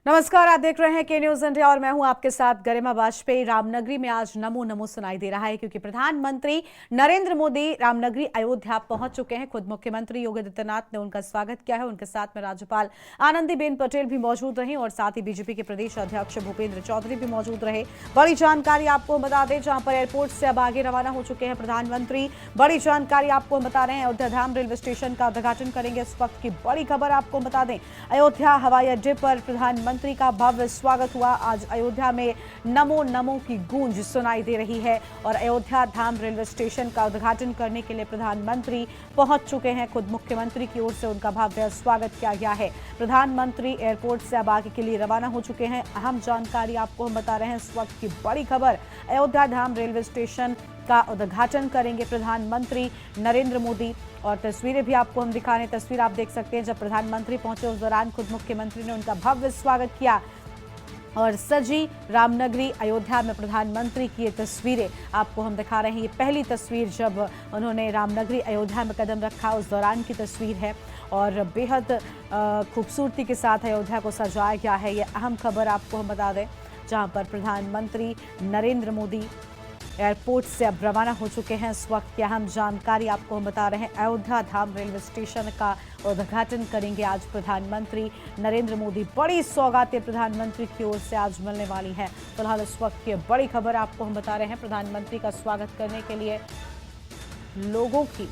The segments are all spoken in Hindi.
नमस्कार, आप देख रहे हैं के न्यूज इंडिया और मैं हूं आपके साथ गरिमा वाजपेयी। रामनगरी में आज नमो नमो सुनाई दे रहा है क्योंकि प्रधानमंत्री नरेंद्र मोदी रामनगरी अयोध्या पहुंच चुके हैं। खुद मुख्यमंत्री योगी आदित्यनाथ ने उनका स्वागत किया है। उनके साथ में राज्यपाल आनंदीबेन पटेल भी मौजूद रही और साथ ही बीजेपी के प्रदेश अध्यक्ष भूपेंद्र चौधरी भी मौजूद रहे। बड़ी जानकारी आपको बता दें, जहां पर एयरपोर्ट से अब आगे रवाना हो चुके हैं प्रधानमंत्री। बड़ी जानकारी आपको बता रहे हैं, अयोध्या धाम रेलवे स्टेशन का उद्घाटन करेंगे। इस वक्त की बड़ी खबर आपको बता दें, अयोध्या हवाई अड्डे पर प्रधानमंत्री का भव्य स्वागत हुआ। आज अयोध्या में नमो नमो की गूंज सुनाई दे रही है और अयोध्या धाम रेलवे स्टेशन का उद्घाटन करने के लिए प्रधानमंत्री पहुंच चुके हैं। खुद मुख्यमंत्री की ओर से उनका भव्य स्वागत किया गया है। प्रधानमंत्री एयरपोर्ट से अब आगे के लिए रवाना हो चुके हैं। अहम जानकारी आपको हम बता रहे हैं, इस वक्त की बड़ी खबर, अयोध्या धाम रेलवे स्टेशन का उद्घाटन करेंगे प्रधानमंत्री नरेंद्र मोदी। और तस्वीरें भी आपको हम दिखा रहे हैं। तस्वीर आप देख सकते हैं, जब प्रधानमंत्री पहुंचे उस दौरान खुद मुख्यमंत्री ने उनका भव्य स्वागत किया और सजी रामनगरी अयोध्या में प्रधानमंत्री की ये तस्वीरें आपको हम दिखा रहे हैं। ये पहली तस्वीर जब उन्होंने रामनगरी अयोध्या में कदम रखा उस दौरान की तस्वीर है और बेहद खूबसूरती के साथ अयोध्या को सजाया गया है। ये अहम खबर आपको हम बता दें, जहां पर प्रधानमंत्री नरेंद्र मोदी एयरपोर्ट से अब रवाना हो चुके हैं। इस वक्त की अहम जानकारी आपको हम बता रहे हैं, अयोध्या धाम रेलवे स्टेशन का उद्घाटन करेंगे आज प्रधानमंत्री नरेंद्र मोदी। बड़ी सौगातें प्रधानमंत्री की ओर से आज मिलने वाली हैं। फिलहाल इस वक्त की बड़ी खबर आपको हम बता रहे हैं, प्रधानमंत्री का स्वागत करने के लिए लोगों की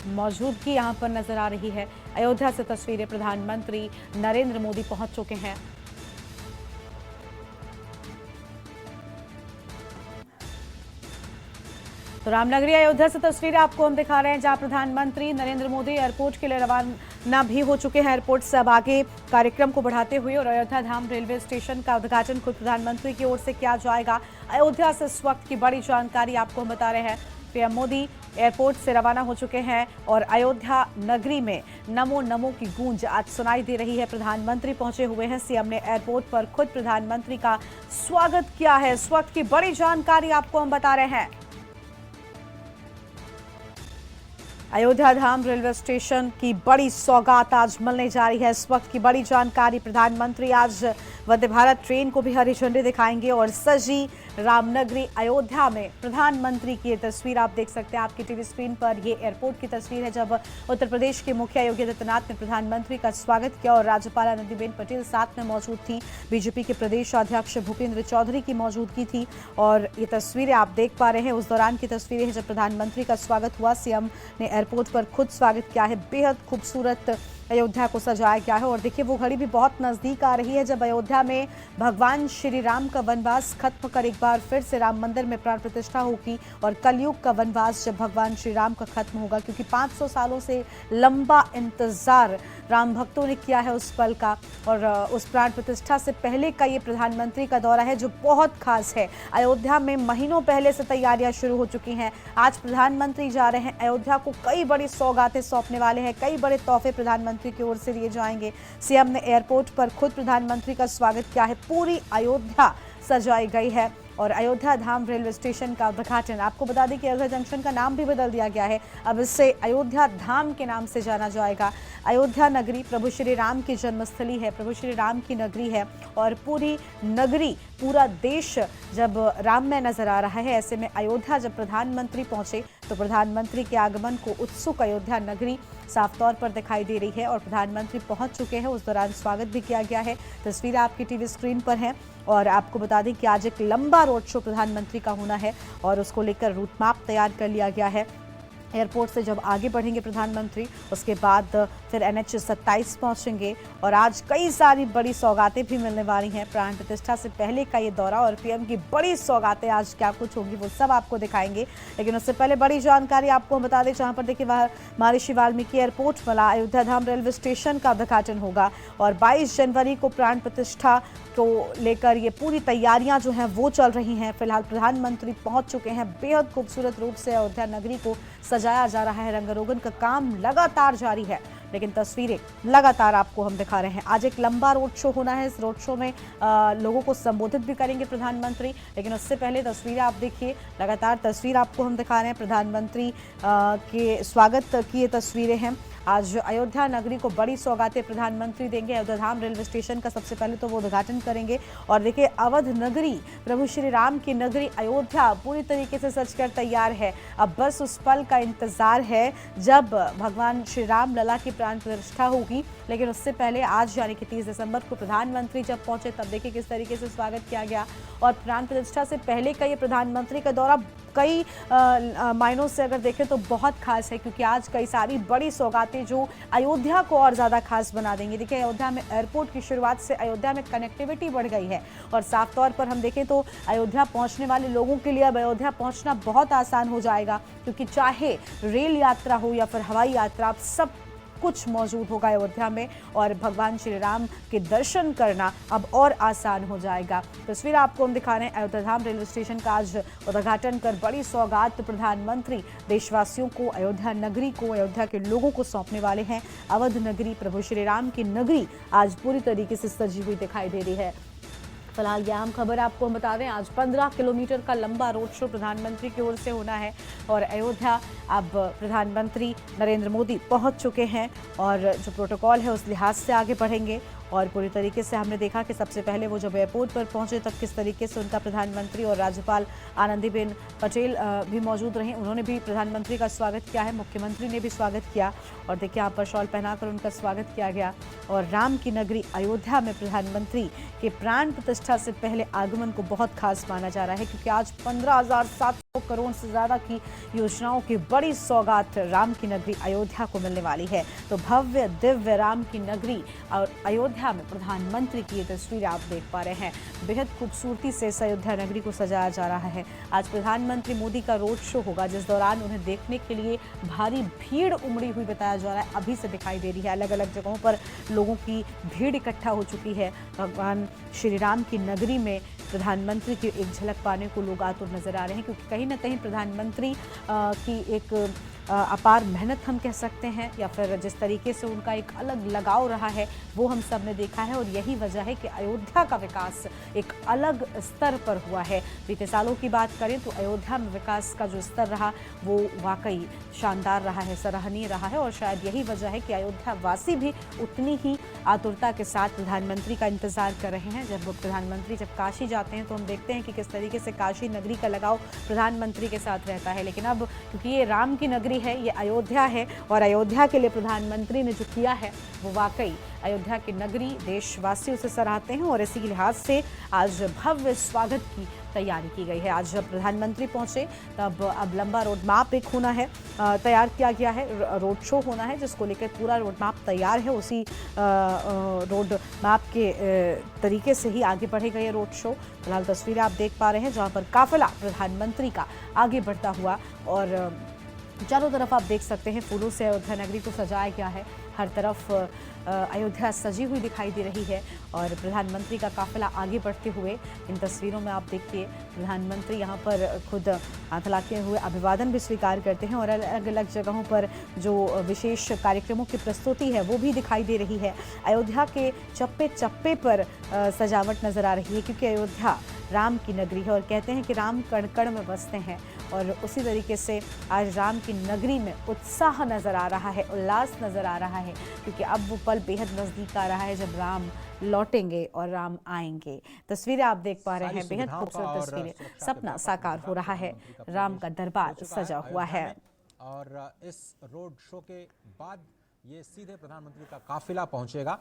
मौजूदगी यहां पर नजर आ रही है। अयोध्या से तस्वीरें, प्रधानमंत्री नरेंद्र मोदी पहुंच चुके हैं। तो रामनगरी अयोध्या से तस्वीरें आपको हम दिखा रहे हैं, जहां प्रधानमंत्री नरेंद्र मोदी एयरपोर्ट के लिए रवाना भी हो चुके हैं। एयरपोर्ट से अब आगे कार्यक्रम को बढ़ाते हुए और अयोध्या धाम रेलवे स्टेशन का उद्घाटन खुद प्रधानमंत्री की ओर से किया जाएगा। अयोध्या से इस वक्त की बड़ी जानकारी आपको हम बता रहे हैं, पीएम मोदी एयरपोर्ट से रवाना हो चुके हैं और अयोध्या नगरी में नमो नमो की गूंज आज सुनाई दे रही है। प्रधानमंत्री पहुंचे हुए हैं। सीएम ने एयरपोर्ट पर खुद प्रधानमंत्री का स्वागत किया है। इस वक्त की बड़ी जानकारी आपको हम बता रहे हैं, अयोध्या धाम रेलवे स्टेशन की बड़ी सौगात आज मिलने जा रही है। इस वक्त की बड़ी जानकारी, प्रधानमंत्री आज वंदे भारत ट्रेन को भी हरी झंडी दिखाएंगे और सजी रामनगरी अयोध्या में प्रधानमंत्री की ये तस्वीर आप देख सकते हैं आपकी टीवी स्क्रीन पर। ये एयरपोर्ट की तस्वीर है जब उत्तर प्रदेश के मुखिया योगी आदित्यनाथ ने प्रधानमंत्री का स्वागत किया और राज्यपाल आनंदीबेन पटेल साथ में मौजूद थी। बीजेपी के प्रदेश अध्यक्ष भूपेंद्र चौधरी की मौजूदगी थी और ये तस्वीरें आप देख पा रहे हैं उस दौरान की तस्वीरें हैं जब प्रधानमंत्री का स्वागत हुआ। सीएम ने एयरपोर्ट पर खुद स्वागत किया है। बेहद खूबसूरत अयोध्या को सजाया गया है और देखिए वो घड़ी भी बहुत नजदीक आ रही है जब अयोध्या में भगवान श्री राम का वनवास खत्म कर एक बार फिर से राम मंदिर में प्राण प्रतिष्ठा होगी और कलयुग का वनवास जब भगवान श्री राम का खत्म होगा, क्योंकि 500 सालों से लंबा इंतजार राम भक्तों ने किया है उस पल का और उस प्राण प्रतिष्ठा से पहले का ये प्रधानमंत्री का दौरा है जो बहुत खास है। अयोध्या में महीनों पहले से तैयारियां शुरू हो चुकी हैं। आज प्रधानमंत्री जा रहे हैं अयोध्या को, कई बड़ी सौगातें सौंपने वाले हैं, कई बड़े तोहफे प्रधानमंत्री की ओर से दिए जाएंगे। सीएम ने एयरपोर्ट पर खुद प्रधानमंत्री का स्वागत किया है। पूरी अयोध्या सजाई गई है और अयोध्या धाम रेलवे स्टेशन का उद्घाटन, आपको बता दें कि अयोध्या जंक्शन का नाम भी बदल दिया गया है, अब इससे अयोध्या धाम के नाम से जाना जाएगा। अयोध्या नगरी प्रभु श्री राम की जन्मस्थली है, प्रभु श्री राम की नगरी है और पूरी नगरी, पूरा देश जब राम में नजर आ रहा है, ऐसे में अयोध्या जब प्रधानमंत्री पहुंचे तो प्रधानमंत्री के आगमन को उत्सुक अयोध्या नगरी साफ तौर पर दिखाई दे रही है और प्रधानमंत्री पहुंच चुके हैं। उस दौरान स्वागत भी किया गया है। तस्वीरें आपकी टीवी स्क्रीन पर हैं और आपको बता दें कि आज एक लंबा रोड शो प्रधानमंत्री का होना है और उसको लेकर रूट मैप तैयार कर लिया गया है। एयरपोर्ट से जब आगे बढ़ेंगे प्रधानमंत्री, उसके बाद फिर NH 27 पहुंचेंगे और आज कई सारी बड़ी सौगातें भी मिलने वाली हैं। प्राण प्रतिष्ठा से पहले का ये दौरा और पीएम की बड़ी सौगातें आज क्या कुछ होगी वो सब आपको दिखाएंगे, लेकिन उससे पहले बड़ी जानकारी आपको हम बता दें, जहां पर देखिए महर्षि वाल्मीकि एयरपोर्ट वाला अयोध्या धाम रेलवे स्टेशन का उद्घाटन होगा और 22 जनवरी को प्राण प्रतिष्ठा को लेकर ये पूरी तैयारियां जो हैं वो चल रही हैं। फिलहाल प्रधानमंत्री पहुंच चुके हैं। बेहद खूबसूरत रूप से अयोध्या नगरी को सजाया जा रहा है। रंगारोगन का काम लगातार जारी है, लेकिन तस्वीरें लगातार आपको हम दिखा रहे हैं। आज एक लंबा रोड शो होना है। इस रोड शो में लोगों को संबोधित भी करेंगे प्रधानमंत्री, लेकिन उससे पहले तस्वीरें आप देखिए, लगातार तस्वीर आपको हम दिखा रहे हैं। प्रधानमंत्री के स्वागत की ये तस्वीरें हैं। आज अयोध्या नगरी को बड़ी सौगातें प्रधानमंत्री देंगे। अयोध्या धाम रेलवे स्टेशन का सबसे पहले तो वो उद्घाटन करेंगे और देखिए अवध नगरी, प्रभु श्री राम की नगरी अयोध्या पूरी तरीके से सजकर तैयार है। अब बस उस पल का इंतजार है जब भगवान श्री राम लला की प्राण प्रतिष्ठा होगी। लेकिन उससे पहले आज यानी कि 30 दिसंबर को प्रधानमंत्री जब पहुंचे तब देखिए किस तरीके से स्वागत किया गया। और प्राण प्रतिष्ठा से पहले का ये प्रधानमंत्री का दौरा कई मायनों से अगर देखें तो बहुत खास है, क्योंकि आज कई सारी बड़ी सौगातें जो अयोध्या को और ज़्यादा खास बना देंगी। देखिए अयोध्या में एयरपोर्ट की शुरुआत से अयोध्या में कनेक्टिविटी बढ़ गई है और साफ तौर पर हम देखें तो अयोध्या पहुंचने वाले लोगों के लिए अब अयोध्या पहुंचना बहुत आसान हो जाएगा, क्योंकि चाहे रेल यात्रा हो या फिर हवाई यात्रा, अब सब कुछ मौजूद होगा अयोध्या में और भगवान श्री राम के दर्शन करना अब और आसान हो जाएगा। तस्वीर आपको हम दिखा रहे हैं अयोध्या धाम रेलवे स्टेशन का आज उद्घाटन कर बड़ी सौगात प्रधानमंत्री देशवासियों को, अयोध्या नगरी को, अयोध्या के लोगों को सौंपने वाले हैं। अवध नगरी, प्रभु श्री राम की नगरी आज पूरी तरीके से सजी हुई दिखाई दे रही है। फिलहाल यह अहम खबर आपको हम बता दें, आज 15 किलोमीटर का लंबा रोड शो प्रधानमंत्री की ओर से होना है और अयोध्या अब प्रधानमंत्री नरेंद्र मोदी पहुंच चुके हैं और जो प्रोटोकॉल है उस लिहाज से आगे बढ़ेंगे। और पूरी तरीके से हमने देखा कि सबसे पहले वो जब एयरपोर्ट पर पहुंचे तब किस तरीके से उनका प्रधानमंत्री और राज्यपाल आनंदीबेन पटेल भी मौजूद रहे, उन्होंने भी प्रधानमंत्री का स्वागत किया है, मुख्यमंत्री ने भी स्वागत किया और देखिए यहाँ पर शॉल पहनाकर उनका स्वागत किया गया। और राम की नगरी अयोध्या में प्रधानमंत्री के प्राण प्रतिष्ठा से पहले आगमन को बहुत खास माना जा रहा है, क्योंकि आज 15,700 करोड़ से ज्यादा की योजनाओं की बड़ी सौगात राम की नगरी अयोध्या को मिलने वाली है। तो भव्य दिव्य राम की नगरी और अयोध्या में प्रधानमंत्री की ये तस्वीर आप देख पा रहे हैं। बेहद खूबसूरती से इस अयोध्या नगरी को सजाया जा रहा है। आज प्रधानमंत्री मोदी का रोड शो होगा, जिस दौरान उन्हें देखने के लिए भारी भीड़ उमड़ी हुई बताया जा रहा है, अभी से दिखाई दे रही है। अलग अलग जगहों पर लोगों की भीड़ इकट्ठा हो चुकी है। भगवान श्री राम की नगरी में प्रधानमंत्री की एक झलक पाने को लोग आतुर नजर आ रहे हैं, क्योंकि कहीं ना कहीं प्रधानमंत्री की एक अपार मेहनत हम कह सकते हैं या फिर जिस तरीके से उनका एक अलग लगाव रहा है वो हम सब ने देखा है और यही वजह है कि अयोध्या का विकास एक अलग स्तर पर हुआ है। बीते सालों की बात करें तो अयोध्या में विकास का जो स्तर रहा वो वाकई शानदार रहा है, सराहनीय रहा है और शायद यही वजह है कि अयोध्या वासी भी उतनी ही आतुरता के साथ प्रधानमंत्री का इंतजार कर रहे हैं। जब प्रधानमंत्री जब काशी जाते हैं तो हम देखते हैं कि किस तरीके से काशी नगरी का लगाव प्रधानमंत्री के साथ रहता है, लेकिन अब क्योंकि ये राम की नगरी है, ये अयोध्या है और अयोध्या के लिए प्रधानमंत्री ने जो किया है वो वाकई अयोध्या की नगरी देशवासियों से सराहते हैं और इसी लिहाज से आज भव्य स्वागत की तैयारी की गई है। आज जब प्रधानमंत्री पहुंचे तब अब लंबा रोड मैप एक होना है, तैयार किया गया है, रोड शो होना है जिसको लेकर पूरा रोड मैप तैयार है। उसी रोड मैप के तरीके से ही आगे बढ़ेगा ये रोड शो। फिलहाल तस्वीरें आप देख पा रहे हैं जहां पर काफिला प्रधानमंत्री का आगे बढ़ता हुआ और चारों तरफ आप देख सकते हैं फूलों से अयोध्या नगरी को सजाया गया है। हर तरफ अयोध्या सजी हुई दिखाई दे रही है और प्रधानमंत्री का काफिला आगे बढ़ते हुए इन तस्वीरों में आप देखिए प्रधानमंत्री यहाँ पर खुद हाथ हिलाते हुए अभिवादन भी स्वीकार करते हैं और अलग अलग जगहों पर जो विशेष कार्यक्रमों की प्रस्तुति है वो भी दिखाई दे रही है। अयोध्या के चप्पे चप्पे पर सजावट नजर आ रही है, क्योंकि अयोध्या राम की नगरी है और कहते हैं कि राम कण कण में बसते हैं और उसी तरीके से आज राम की नगरी में उत्साह नजर आ रहा है, उल्लास नजर आ रहा है, क्योंकि अब वो पल बेहद नजदीक आ रहा है जब राम लौटेंगे और राम आएंगे। तस्वीरें आप देख पा रहे हैं, बेहद खूबसूरत तस्वीरें, सपना साकार हो रहा है, राम का दरबार सजा हुआ है। और इस रोड शो के बाद ये सीधे प्रधानमंत्री का काफिला पहुंचेगा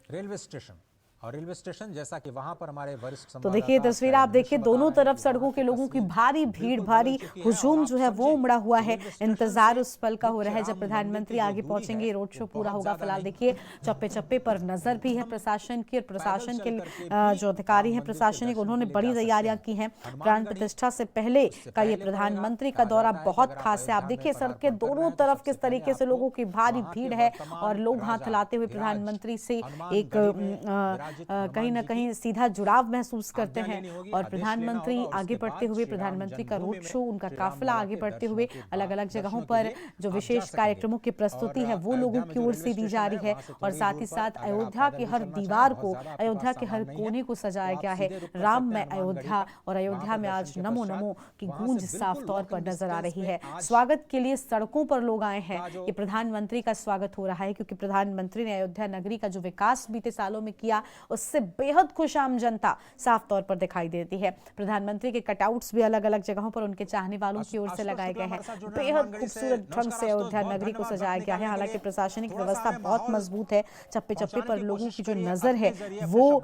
रेलवे स्टेशन और रेलवे स्टेशन जैसा कि वहां पर हमारे वरिष्ठ तो देखिए तस्वीर आप देखिए, दोनों तरफ सड़कों के लोगों की भारी भीड़, भारी हुजूम जो है वो उमड़ा हुआ है। इंतजार उस पल का हो रहा है जब प्रधानमंत्री आगे पहुंचेंगे, रोड शो पूरा होगा। फिलहाल देखिए चप्पे चप्पे पर नजर भी है प्रशासन की और प्रशासन के जो अधिकारी हैं प्रशासनिक, उन्होंने बड़ी तैयारियां की हैं। प्राण प्रतिष्ठा से पहले का ये प्रधानमंत्री का दौरा बहुत खास है। आप देखिए सड़क के दोनों तरफ किस तरीके से लोगों की भारी भीड़ है और लोग हाथ हिलाते हुए प्रधानमंत्री से एक कहीं ना कहीं सीधा जुड़ाव महसूस करते हैं। और प्रधानमंत्री आगे बढ़ते हुए, प्रधानमंत्री का रोड शो, उनका काफिला आगे बढ़ते हुए अलग अलग जगहों पर जो विशेष कार्यक्रमों की प्रस्तुति है वो लोगों की ओर से दी जा रही है। और साथ ही साथ अयोध्या के हर दीवार को, अयोध्या के हर कोने को सजाया गया है राम में अयोध्या। और अयोध्या में आज नमो नमो की गूंज साफ तौर पर नजर आ रही है। स्वागत के लिए सड़कों पर लोग आए हैं। ये प्रधानमंत्री का स्वागत हो रहा है क्योंकि प्रधानमंत्री ने अयोध्या नगरी का जो विकास बीते सालों में किया उससे बेहद खुश आम जनता साफ तौर पर दिखाई देती है। प्रधानमंत्री के कटआउट्स भी अलग अलग जगहों पर उनके चाहने वालों की ओर से लगाए गए हैं। बेहद खूबसूरत ढंग से अयोध्या नगरी को सजाया गया है। हालांकि प्रशासनिक व्यवस्था बहुत मजबूत है, चप्पे चप्पे पर लोगों की जो नजर है वो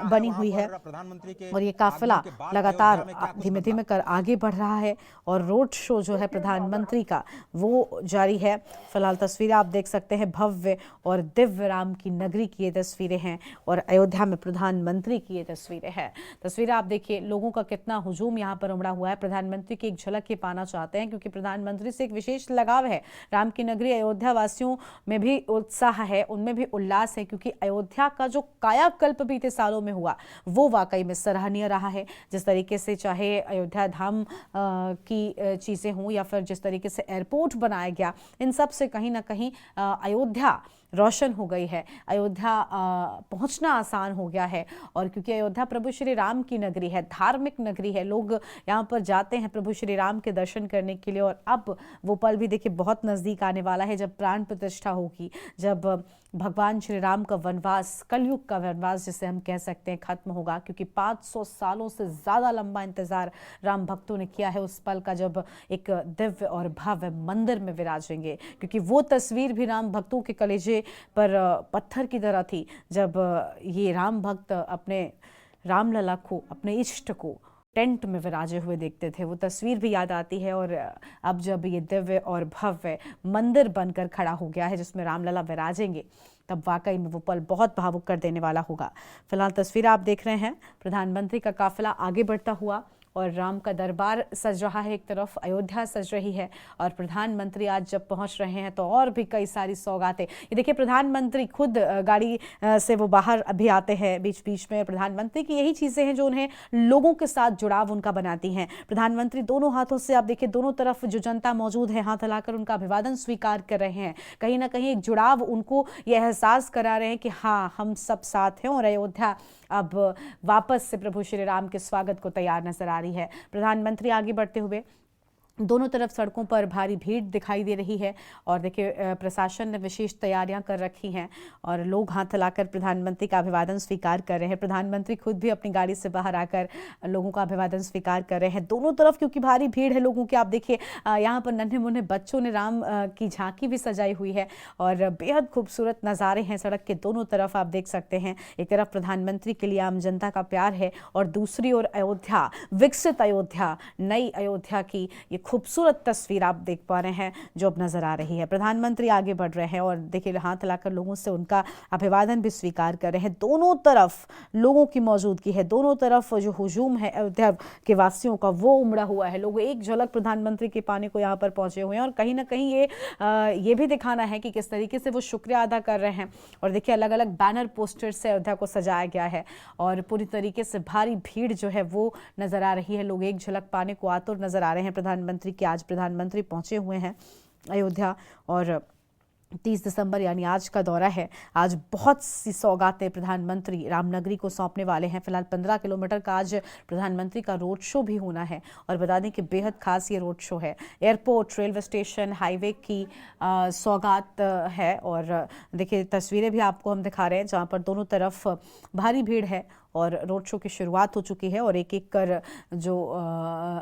बनी हुई है। और ये काफिला लगातार धीमे धीमे कर आगे बढ़ रहा है और रोड शो जो है प्रधानमंत्री का वो जारी है। फिलहाल तस्वीरें आप देख सकते हैं, भव्य और दिव्य राम की नगरी की ये तस्वीरें हैं और अयोध्या में प्रधानमंत्री की ये तस्वीरें हैं। तस्वीरें आप देखिए, लोगों का कितना हुजूम यहाँ पर उमड़ा हुआ है। प्रधानमंत्री की एक झलक ये पाना चाहते हैं क्योंकि प्रधानमंत्री से एक विशेष लगाव है। राम की नगरी अयोध्या वासियों में भी उत्साह है, उनमें भी उल्लास है क्योंकि अयोध्या का जो कायाकल्प बीते सालों में हुआ वो वाकई में सराहनीय रहा है। जिस तरीके से चाहे अयोध्या धाम की चीजें हों या फिर जिस तरीके से एयरपोर्ट बनाया गया, इन सब से कहीं ना कहीं अयोध्या रोशन हो गई है, अयोध्या पहुंचना आसान हो गया है। और क्योंकि अयोध्या प्रभु श्री राम की नगरी है, धार्मिक नगरी है, लोग यहाँ पर जाते हैं प्रभु श्री राम के दर्शन करने के लिए। और अब वो पल भी देखिए बहुत नजदीक आने वाला है जब प्राण प्रतिष्ठा होगी, जब भगवान श्री राम का वनवास, कलयुग का वनवास जिसे हम कह सकते हैं, खत्म होगा। क्योंकि 500 सालों से ज्यादा लंबा इंतजार राम भक्तों ने किया है उस पल का जब एक दिव्य और भव्य मंदिर में विराजेंगे। क्योंकि वो तस्वीर भी राम भक्तों के कलेजे पर पत्थर की तरह थी जब ये राम भक्त अपने रामलला को, अपने इष्ट को टेंट में विराजे हुए देखते थे। वो तस्वीर भी याद आती है। और अब जब ये दिव्य और भव्य मंदिर बनकर खड़ा हो गया है जिसमें रामलला विराजेंगे, तब वाकई में वो पल बहुत भावुक कर देने वाला होगा। फिलहाल तस्वीर आप देख रहे हैं, प्रधानमंत्री का काफिला आगे बढ़ता हुआ और राम का दरबार सज रहा है, एक तरफ अयोध्या सज रही है। और प्रधानमंत्री आज जब पहुंच रहे हैं तो और भी कई सारी सौगातें। ये देखिए, प्रधानमंत्री खुद गाड़ी से वो बाहर अभी आते हैं बीच बीच में। प्रधानमंत्री की यही चीजें हैं जो उन्हें लोगों के साथ जुड़ाव उनका बनाती हैं। प्रधानमंत्री दोनों हाथों से, आप देखिए, दोनों तरफ जो जनता मौजूद है हाथ हिलाकर उनका अभिवादन स्वीकार कर रहे हैं। कहीं ना कहीं एक जुड़ाव उनको ये एहसास करा रहे हैं कि हाँ, हम सब साथ हैं। और अयोध्या अब वापस से प्रभु श्री राम के स्वागत को तैयार नजर आ रही है। प्रधानमंत्री आगे बढ़ते हुए, दोनों तरफ सड़कों पर भारी भीड़ दिखाई दे रही है। और देखिए, प्रशासन ने विशेष तैयारियां कर रखी हैं और लोग हाथ हिलाकर प्रधानमंत्री का अभिवादन स्वीकार कर रहे हैं। प्रधानमंत्री खुद भी अपनी गाड़ी से बाहर आकर लोगों का अभिवादन स्वीकार कर रहे हैं दोनों तरफ, क्योंकि भारी भीड़ है लोगों की। आप देखिए, यहाँ पर नन्हे मुन्ने बच्चों ने राम की झांकी भी सजाई हुई है और बेहद खूबसूरत नज़ारे हैं सड़क के दोनों तरफ, आप देख सकते हैं। एक तरफ प्रधानमंत्री के लिए आम जनता का प्यार है और दूसरी ओर अयोध्या, विकसित अयोध्या, नई अयोध्या की ये खूबसूरत तस्वीर आप देख पा रहे हैं जो अब नजर आ रही है। प्रधानमंत्री आगे बढ़ रहे हैं और देखिए, हाथ हिलाकर लोगों से उनका अभिवादन भी स्वीकार कर रहे हैं। दोनों तरफ लोगों की मौजूदगी है, दोनों तरफ जो हुजूम है अयोध्या के वासियों का वो उमड़ा हुआ है। लोग एक झलक प्रधानमंत्री के पाने को यहाँ पर पहुंचे हुए हैं और कहीं ना कहीं ये भी दिखाना है कि किस तरीके से वो शुक्रिया अदा कर रहे हैं। और देखिए, अलग अलग बैनर पोस्टर से अयोध्या को सजाया गया है और पूरी तरीके से भारी भीड़ जो है वो नजर आ रही है। लोग एक झलक पाने को आतुर नजर आ रहे हैं प्रधानमंत्री कि आज प्रधानमंत्री पहुंचे हुए हैं अयोध्या। और 30 दिसंबर यानी आज का दौरा है। आज बहुत सी सौगातें प्रधानमंत्री रामनगरी को सौंपने वाले हैं। फिलहाल 15 किलोमीटर का आज प्रधानमंत्री का रोड शो भी होना है और बता दें कि बेहद खास ये रोड शो है। एयरपोर्ट, रेलवे स्टेशन, हाईवे की सौगात है। और देखिए, तस्वीरें भी आपको हम दिखा रहे हैं जहाँ पर दोनों तरफ भारी भीड़ है और रोड शो की शुरुआत हो चुकी है और एक एक कर जो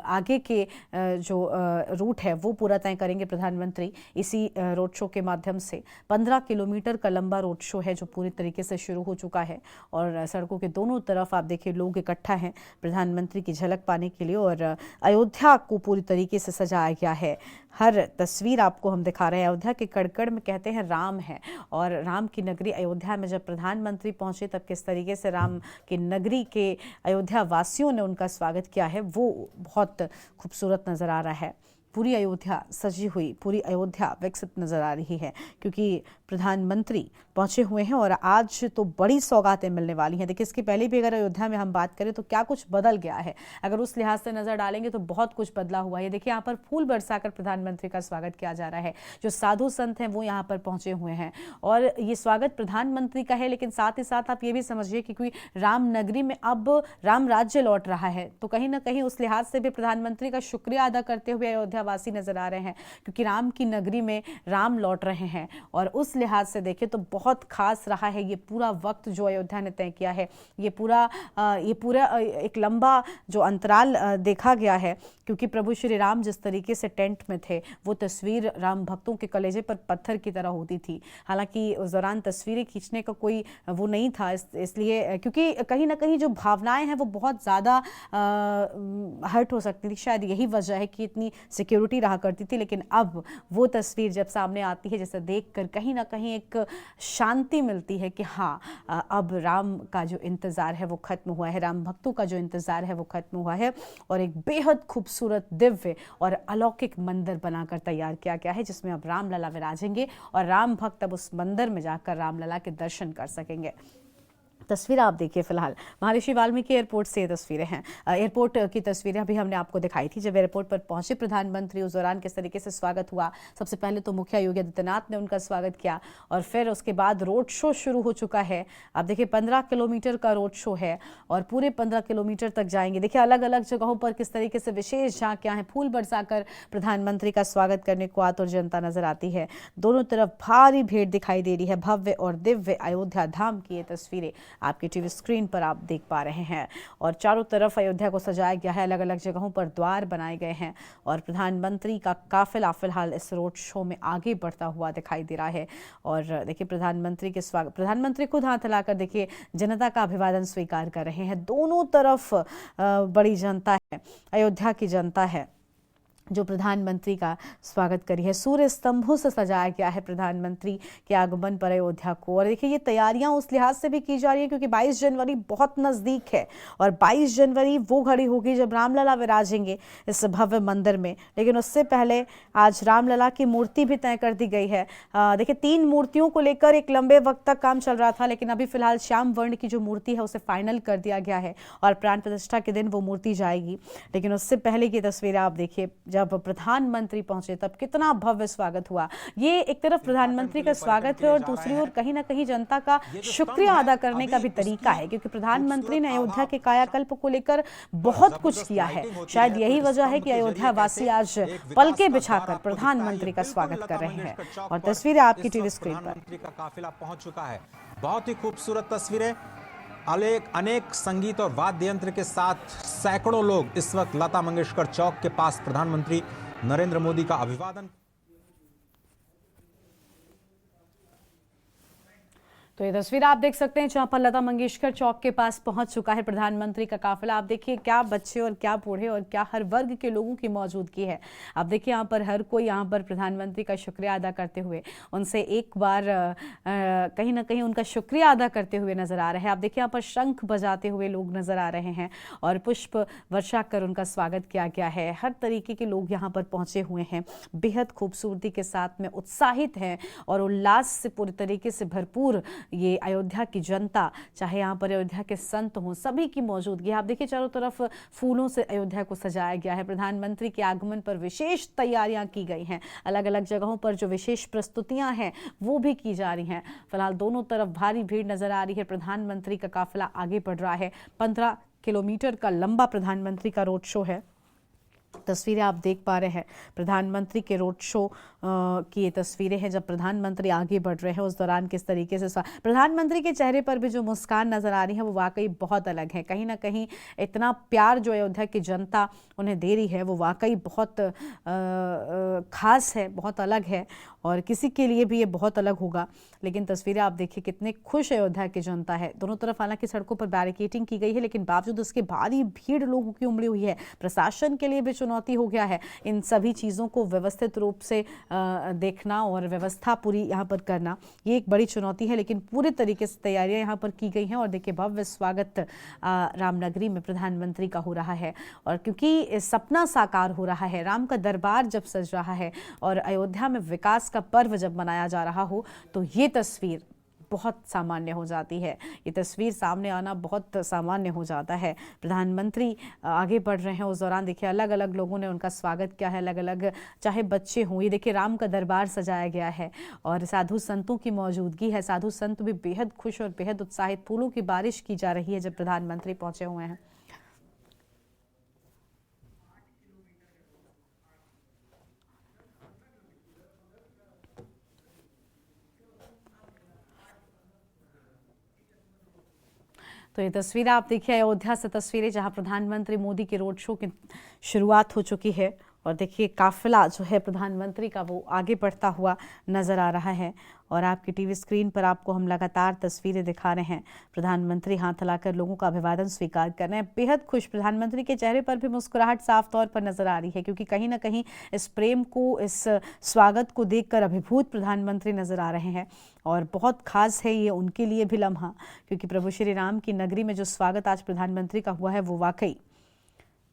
आगे के जो रूट है वो पूरा तय करेंगे प्रधानमंत्री इसी रोड शो के माध्यम से। 15 किलोमीटर का लंबा रोड शो है जो पूरी तरीके से शुरू हो चुका है और सड़कों के दोनों तरफ आप देखिए लोग इकट्ठा हैं प्रधानमंत्री की झलक पाने के लिए। और अयोध्या को पूरी तरीके से सजाया गया है। हर तस्वीर आपको हम दिखा रहे हैं। अयोध्या के कड़कड़ में कहते हैं राम है और राम की नगरी अयोध्या में जब प्रधानमंत्री पहुंचे तब किस तरीके से राम की नगरी के अयोध्या वासियों ने उनका स्वागत किया है वो बहुत खूबसूरत नजर आ रहा है। पूरी अयोध्या सजी हुई, पूरी अयोध्या विकसित नजर आ रही है, क्योंकि प्रधानमंत्री पहुंचे हुए हैं और आज तो बड़ी सौगातें मिलने वाली हैं। देखिए, इसके पहले भी अगर अयोध्या में हम बात करें तो क्या कुछ बदल गया है, अगर उस लिहाज से नजर डालेंगे तो बहुत कुछ बदला हुआ है। देखिए, यहाँ पर फूल बरसाकर प्रधानमंत्री का स्वागत किया जा रहा है। जो साधु संत हैं वो यहाँ पर पहुंचे हुए हैं और ये स्वागत प्रधानमंत्री का है, लेकिन साथ ही साथ आप ये भी समझिए कि कोई राम नगरी में अब राम राज्य लौट रहा है, तो कहीं ना कहीं उस लिहाज से भी प्रधानमंत्री का शुक्रिया अदा करते हुए अयोध्या वासी नजर आ रहे हैं, क्योंकि राम की नगरी में राम लौट रहे हैं। और उस लिहाज से देखें तो बहुत खास रहा है ये पूरा वक्त जो अयोध्या ने तय किया है। ये पूरा एक लंबा जो अंतराल देखा गया है, क्योंकि प्रभु श्री राम जिस तरीके से टेंट में थे वो तस्वीर राम भक्तों के कलेजे पर पत्थर की तरह होती थी। हालांकि उस दौरान तस्वीरें खींचने का कोई वो नहीं था, इसलिए क्योंकि कहीं ना कहीं जो भावनाएं हैं वो बहुत ज़्यादा हर्ट हो सकती थी। शायद यही वजह है कि इतनी सिक्योरिटी रहा करती थी, लेकिन अब वो तस्वीर जब सामने आती है, जैसे देखकर कहीं ना कहीं एक शांति मिलती है कि हाँ, अब राम का जो इंतज़ार है वो खत्म हुआ है, राम भक्तों का जो इंतज़ार है वो खत्म हुआ है और एक बेहद खूबसूरत, दिव्य और अलौकिक मंदिर बनाकर तैयार किया गया है, जिसमें अब रामलला विराजेंगे और राम भक्त अब उस मंदिर में जाकर रामलला के दर्शन कर सकेंगे। तस्वीर आप देखिए, फिलहाल महर्षि वाल्मीकि एयरपोर्ट से ये तस्वीरें हैं। एयरपोर्ट की तस्वीरें अभी हमने आपको दिखाई थी। जब एयरपोर्ट पर पहुंचे प्रधानमंत्री, उस दौरान किस तरीके से स्वागत हुआ। सबसे पहले तो मुखिया योगी आदित्यनाथ ने उनका स्वागत किया और फिर उसके बाद रोड शो शुरू हो चुका है। आप देखिए, 15 किलोमीटर का रोड शो है और पूरे 15 किलोमीटर तक जाएंगे। देखिए, अलग अलग जगहों पर किस तरीके से विशेष झांकियां हैं, फूल बरसाकर प्रधानमंत्री का स्वागत करने को आतुर जनता नजर आती है। दोनों तरफ भारी भीड़ दिखाई दे रही है। भव्य और दिव्य अयोध्या धाम की ये तस्वीरें आपकी टीवी स्क्रीन पर आप देख पा रहे हैं और चारों तरफ अयोध्या को सजाया गया है। अलग अलग जगहों पर द्वार बनाए गए हैं और प्रधानमंत्री का काफिला फिलहाल इस रोड शो में आगे बढ़ता हुआ दिखाई दे रहा है। और देखिए, प्रधानमंत्री के स्वागत, प्रधानमंत्री खुद हाथ हिलाकर देखिए जनता का अभिवादन स्वीकार कर रहे हैं। दोनों तरफ बड़ी जनता है, अयोध्या की जनता है जो प्रधानमंत्री का स्वागत करी है। सूर्य स्तंभों से सजाया गया है प्रधानमंत्री के आगमन पर अयोध्या को। और देखिए, ये तैयारियां उस लिहाज से भी की जा रही है क्योंकि 22 जनवरी बहुत नज़दीक है और 22 जनवरी वो घड़ी होगी जब रामलला विराजेंगे इस भव्य मंदिर में। लेकिन उससे पहले आज रामलला की मूर्ति भी तय कर दी गई है। देखिए, 3 मूर्तियों को लेकर एक लंबे वक्त तक काम चल रहा था, लेकिन अभी फिलहाल श्याम वर्ण की जो मूर्ति है उसे फाइनल कर दिया गया है और प्राण प्रतिष्ठा के दिन वो मूर्ति जाएगी। लेकिन उससे पहले की तस्वीरें आप देखिए, जब प्रधानमंत्री पहुंचे तब कितना भव्य स्वागत हुआ। ये एक तरफ प्रधानमंत्री का स्वागत है और दूसरी ओर कहीं ना कहीं जनता का शुक्रिया अदा करने का भी तरीका है, क्योंकि प्रधानमंत्री ने अयोध्या के कायाकल्प को लेकर बहुत कुछ किया है। शायद यही वजह है कि अयोध्या वासी आज पलके बिछाकर प्रधानमंत्री का स्वागत कर रहे हैं और तस्वीरें आपकी टीवी स्क्रीन पर। काफिला पहुंच चुका है। बहुत ही खूबसूरत तस्वीरें, अनेक संगीत और वाद्य यंत्र के साथ सैकड़ों लोग इस वक्त लता मंगेशकर चौक के पास प्रधानमंत्री नरेंद्र मोदी का अभिवादन। तो ये तस्वीर आप देख सकते हैं जहां पर लता मंगेशकर चौक के पास पहुंच चुका है प्रधानमंत्री का काफिला। आप देखिए, क्या बच्चे और क्या बूढ़े और क्या हर वर्ग के लोगों की मौजूदगी है। आप देखिए, यहाँ पर हर कोई यहाँ पर प्रधानमंत्री का शुक्रिया अदा करते हुए, उनसे एक बार कहीं ना कहीं उनका शुक्रिया अदा करते हुए नजर आ रहे हैं। आप देखिए, यहाँ पर शंख बजाते हुए लोग नजर आ रहे हैं और पुष्प वर्षा कर उनका स्वागत किया गया है। हर तरीके के लोग यहाँ पर पहुंचे हुए हैं, बेहद खूबसूरती के साथ में उत्साहित हैं और उल्लास से पूरी तरीके से भरपूर ये अयोध्या की जनता, चाहे यहाँ पर अयोध्या के संत हों, सभी की मौजूदगी। आप देखिए, चारों तरफ फूलों से अयोध्या को सजाया गया है। प्रधानमंत्री के आगमन पर विशेष तैयारियां की गई हैं। अलग अलग जगहों पर जो विशेष प्रस्तुतियां हैं वो भी की जा रही हैं। फिलहाल दोनों तरफ भारी भीड़ नजर आ रही है। प्रधानमंत्री का काफिला आगे बढ़ रहा है। 15 किलोमीटर का लंबा प्रधानमंत्री का रोड शो है। तस्वीरें आप देख पा रहे हैं प्रधानमंत्री के रोड शो की ये तस्वीरें हैं जब प्रधानमंत्री आगे बढ़ रहे हैं। उस दौरान किस तरीके से प्रधानमंत्री के चेहरे पर भी जो मुस्कान नजर आ रही है वो वाकई बहुत अलग है। कहीं ना कहीं इतना प्यार जो अयोध्या की जनता उन्हें दे रही है वो वाकई बहुत खास है, बहुत अलग है। और किसी के लिए भी ये बहुत अलग होगा। लेकिन तस्वीरें आप देखिए कितने खुश अयोध्या की जनता है। दोनों तरफ हालांकि सड़कों पर बैरिकेडिंग की गई है, लेकिन बावजूद उसके भारी भीड़ लोगों की उमड़ी हुई है। प्रशासन के लिए भी चुनौती हो गया है इन सभी चीज़ों को व्यवस्थित रूप से देखना और व्यवस्था पूरी यहाँ पर करना, ये एक बड़ी चुनौती है। लेकिन पूरे तरीके से तैयारियां यहाँ पर की गई हैं और देखिए भव्य स्वागत रामनगरी में प्रधानमंत्री का हो रहा है। और क्योंकि सपना साकार हो रहा है, राम का दरबार जब सज रहा है और अयोध्या में विकास का पर्व जब मनाया जा रहा हो, तो ये तस्वीर बहुत सामान्य हो जाती है। ये तस्वीर सामने आना बहुत सामान्य हो जाता है। प्रधानमंत्री आगे बढ़ रहे हैं, उस दौरान देखिए अलग अलग लोगों ने उनका स्वागत किया है, अलग अलग चाहे बच्चे हों। ये देखिए राम का दरबार सजाया गया है और साधु संतों की मौजूदगी है। साधु संत भी बेहद खुश और बेहद उत्साहित, फूलों की बारिश की जा रही है जब प्रधानमंत्री पहुंचे हुए हैं। तो ये तस्वीर आप देखिए अयोध्या से तस्वीरें, जहां प्रधानमंत्री मोदी के रोड शो की शुरुआत हो चुकी है और देखिए काफिला जो है प्रधानमंत्री का वो आगे बढ़ता हुआ नजर आ रहा है। और आपकी टीवी स्क्रीन पर आपको हम लगातार तस्वीरें दिखा रहे हैं। प्रधानमंत्री हाथ हिलाकर लोगों का अभिवादन स्वीकार कर रहे हैं। बेहद खुश, प्रधानमंत्री के चेहरे पर भी मुस्कुराहट साफ तौर पर नजर आ रही है, क्योंकि कहीं ना कहीं इस प्रेम को, इस स्वागत को देखकर अभिभूत प्रधानमंत्री नजर आ रहे हैं। और बहुत खास है ये उनके लिए भी लम्हा, क्योंकि प्रभु श्री राम की नगरी में जो स्वागत आज प्रधानमंत्री का हुआ है वो वाकई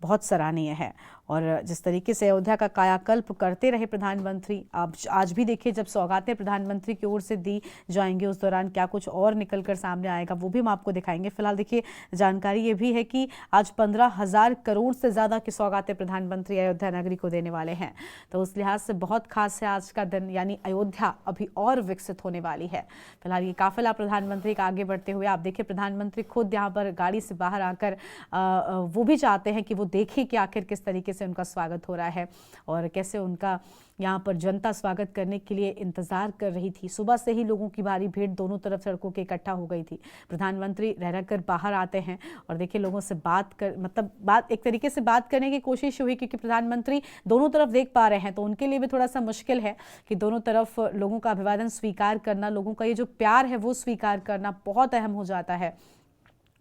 बहुत सराहनीय है। और जिस तरीके से अयोध्या का कायाकल्प करते रहे प्रधानमंत्री, आप आज भी देखिए जब सौगातें प्रधानमंत्री की ओर से दी जाएंगी उस दौरान क्या कुछ और निकलकर सामने आएगा वो भी हम आपको दिखाएंगे। फिलहाल देखिए जानकारी ये भी है कि आज 15,000 करोड़ से ज़्यादा की सौगातें प्रधानमंत्री अयोध्या नगरी को देने वाले हैं। तो उस लिहाज से बहुत खास है आज का दिन, यानी अयोध्या अभी और विकसित होने वाली है। फिलहाल ये काफिला प्रधानमंत्री का आगे बढ़ते हुए आप देखिए प्रधानमंत्री खुद यहाँ पर गाड़ी से बाहर आकर वो भी चाहते हैं कि वो देखें कि आखिर किस तरीके से उनका स्वागत हो रहा है और कैसे उनका यहाँ पर जनता स्वागत करने के लिए इंतजार कर रही थी। सुबह से ही लोगों की भारी भीड़ दोनों तरफ सड़कों के इकट्ठा हो गई थी। प्रधानमंत्री रह कर बाहर आते हैं और देखिए लोगों से बात एक तरीके से बात करने की कोशिश हुई, क्योंकि प्रधानमंत्री दोनों तरफ देख पा रहे हैं तो उनके लिए भी थोड़ा सा मुश्किल है कि दोनों तरफ लोगों का अभिवादन स्वीकार करना, लोगों का ये जो प्यार है वो स्वीकार करना बहुत अहम हो जाता है।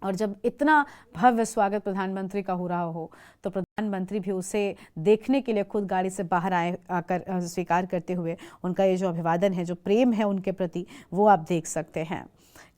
और जब इतना भव्य स्वागत प्रधानमंत्री का हो रहा हो तो प्रधानमंत्री भी उसे देखने के लिए खुद गाड़ी से बाहर आकर स्वीकार करते हुए उनका ये जो अभिवादन है, जो प्रेम है उनके प्रति, वो आप देख सकते हैं।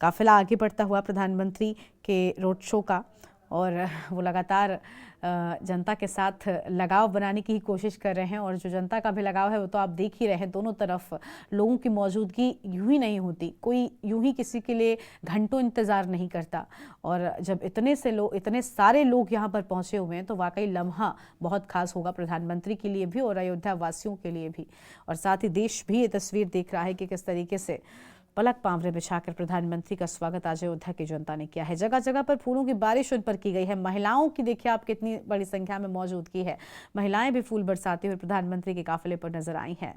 काफिला आगे बढ़ता हुआ प्रधानमंत्री के रोड शो का, और वो लगातार जनता के साथ लगाव बनाने की ही कोशिश कर रहे हैं। और जो जनता का भी लगाव है वो तो आप देख ही रहे हैं, दोनों तरफ लोगों की मौजूदगी यूं ही नहीं होती, कोई यूं ही किसी के लिए घंटों इंतज़ार नहीं करता। और जब इतने सारे लोग यहाँ पर पहुँचे हुए हैं तो वाकई लम्हा बहुत खास होगा प्रधानमंत्री के लिए भी और अयोध्या वासियों के लिए भी। और साथ ही देश भी ये तस्वीर देख रहा है कि किस तरीके से पलक पांवरे बिछाकर प्रधानमंत्री का स्वागत आज अयोध्या की जनता ने किया है। जगह जगह पर फूलों की बारिश उन पर की गई है। महिलाओं की देखिए आप कितनी बड़ी संख्या में मौजूदगी है। महिलाएं भी फूल बरसाती हुए प्रधानमंत्री के काफिले पर नजर आई हैं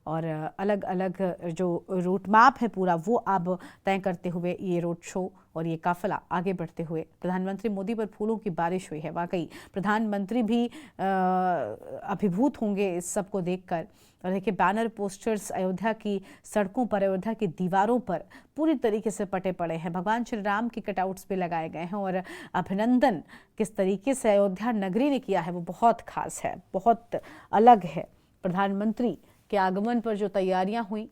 और अलग अलग जो रूट मैप है पूरा वो अब तय करते हुए ये रोड शो और ये काफिला आगे बढ़ते हुए प्रधानमंत्री मोदी पर फूलों की बारिश हुई है। वाकई प्रधानमंत्री भी अभिभूत होंगे इस सब को देखकर। और देखिए बैनर पोस्टर्स अयोध्या की सड़कों पर, अयोध्या की दीवारों पर पूरी तरीके से पटे पड़े हैं। भगवान श्री राम की कटआउट्स भी लगाए गए हैं और अभिनंदन किस तरीके से अयोध्या नगरी ने किया है वो बहुत खास है, बहुत अलग है। प्रधानमंत्री के आगमन पर जो तैयारियां हुई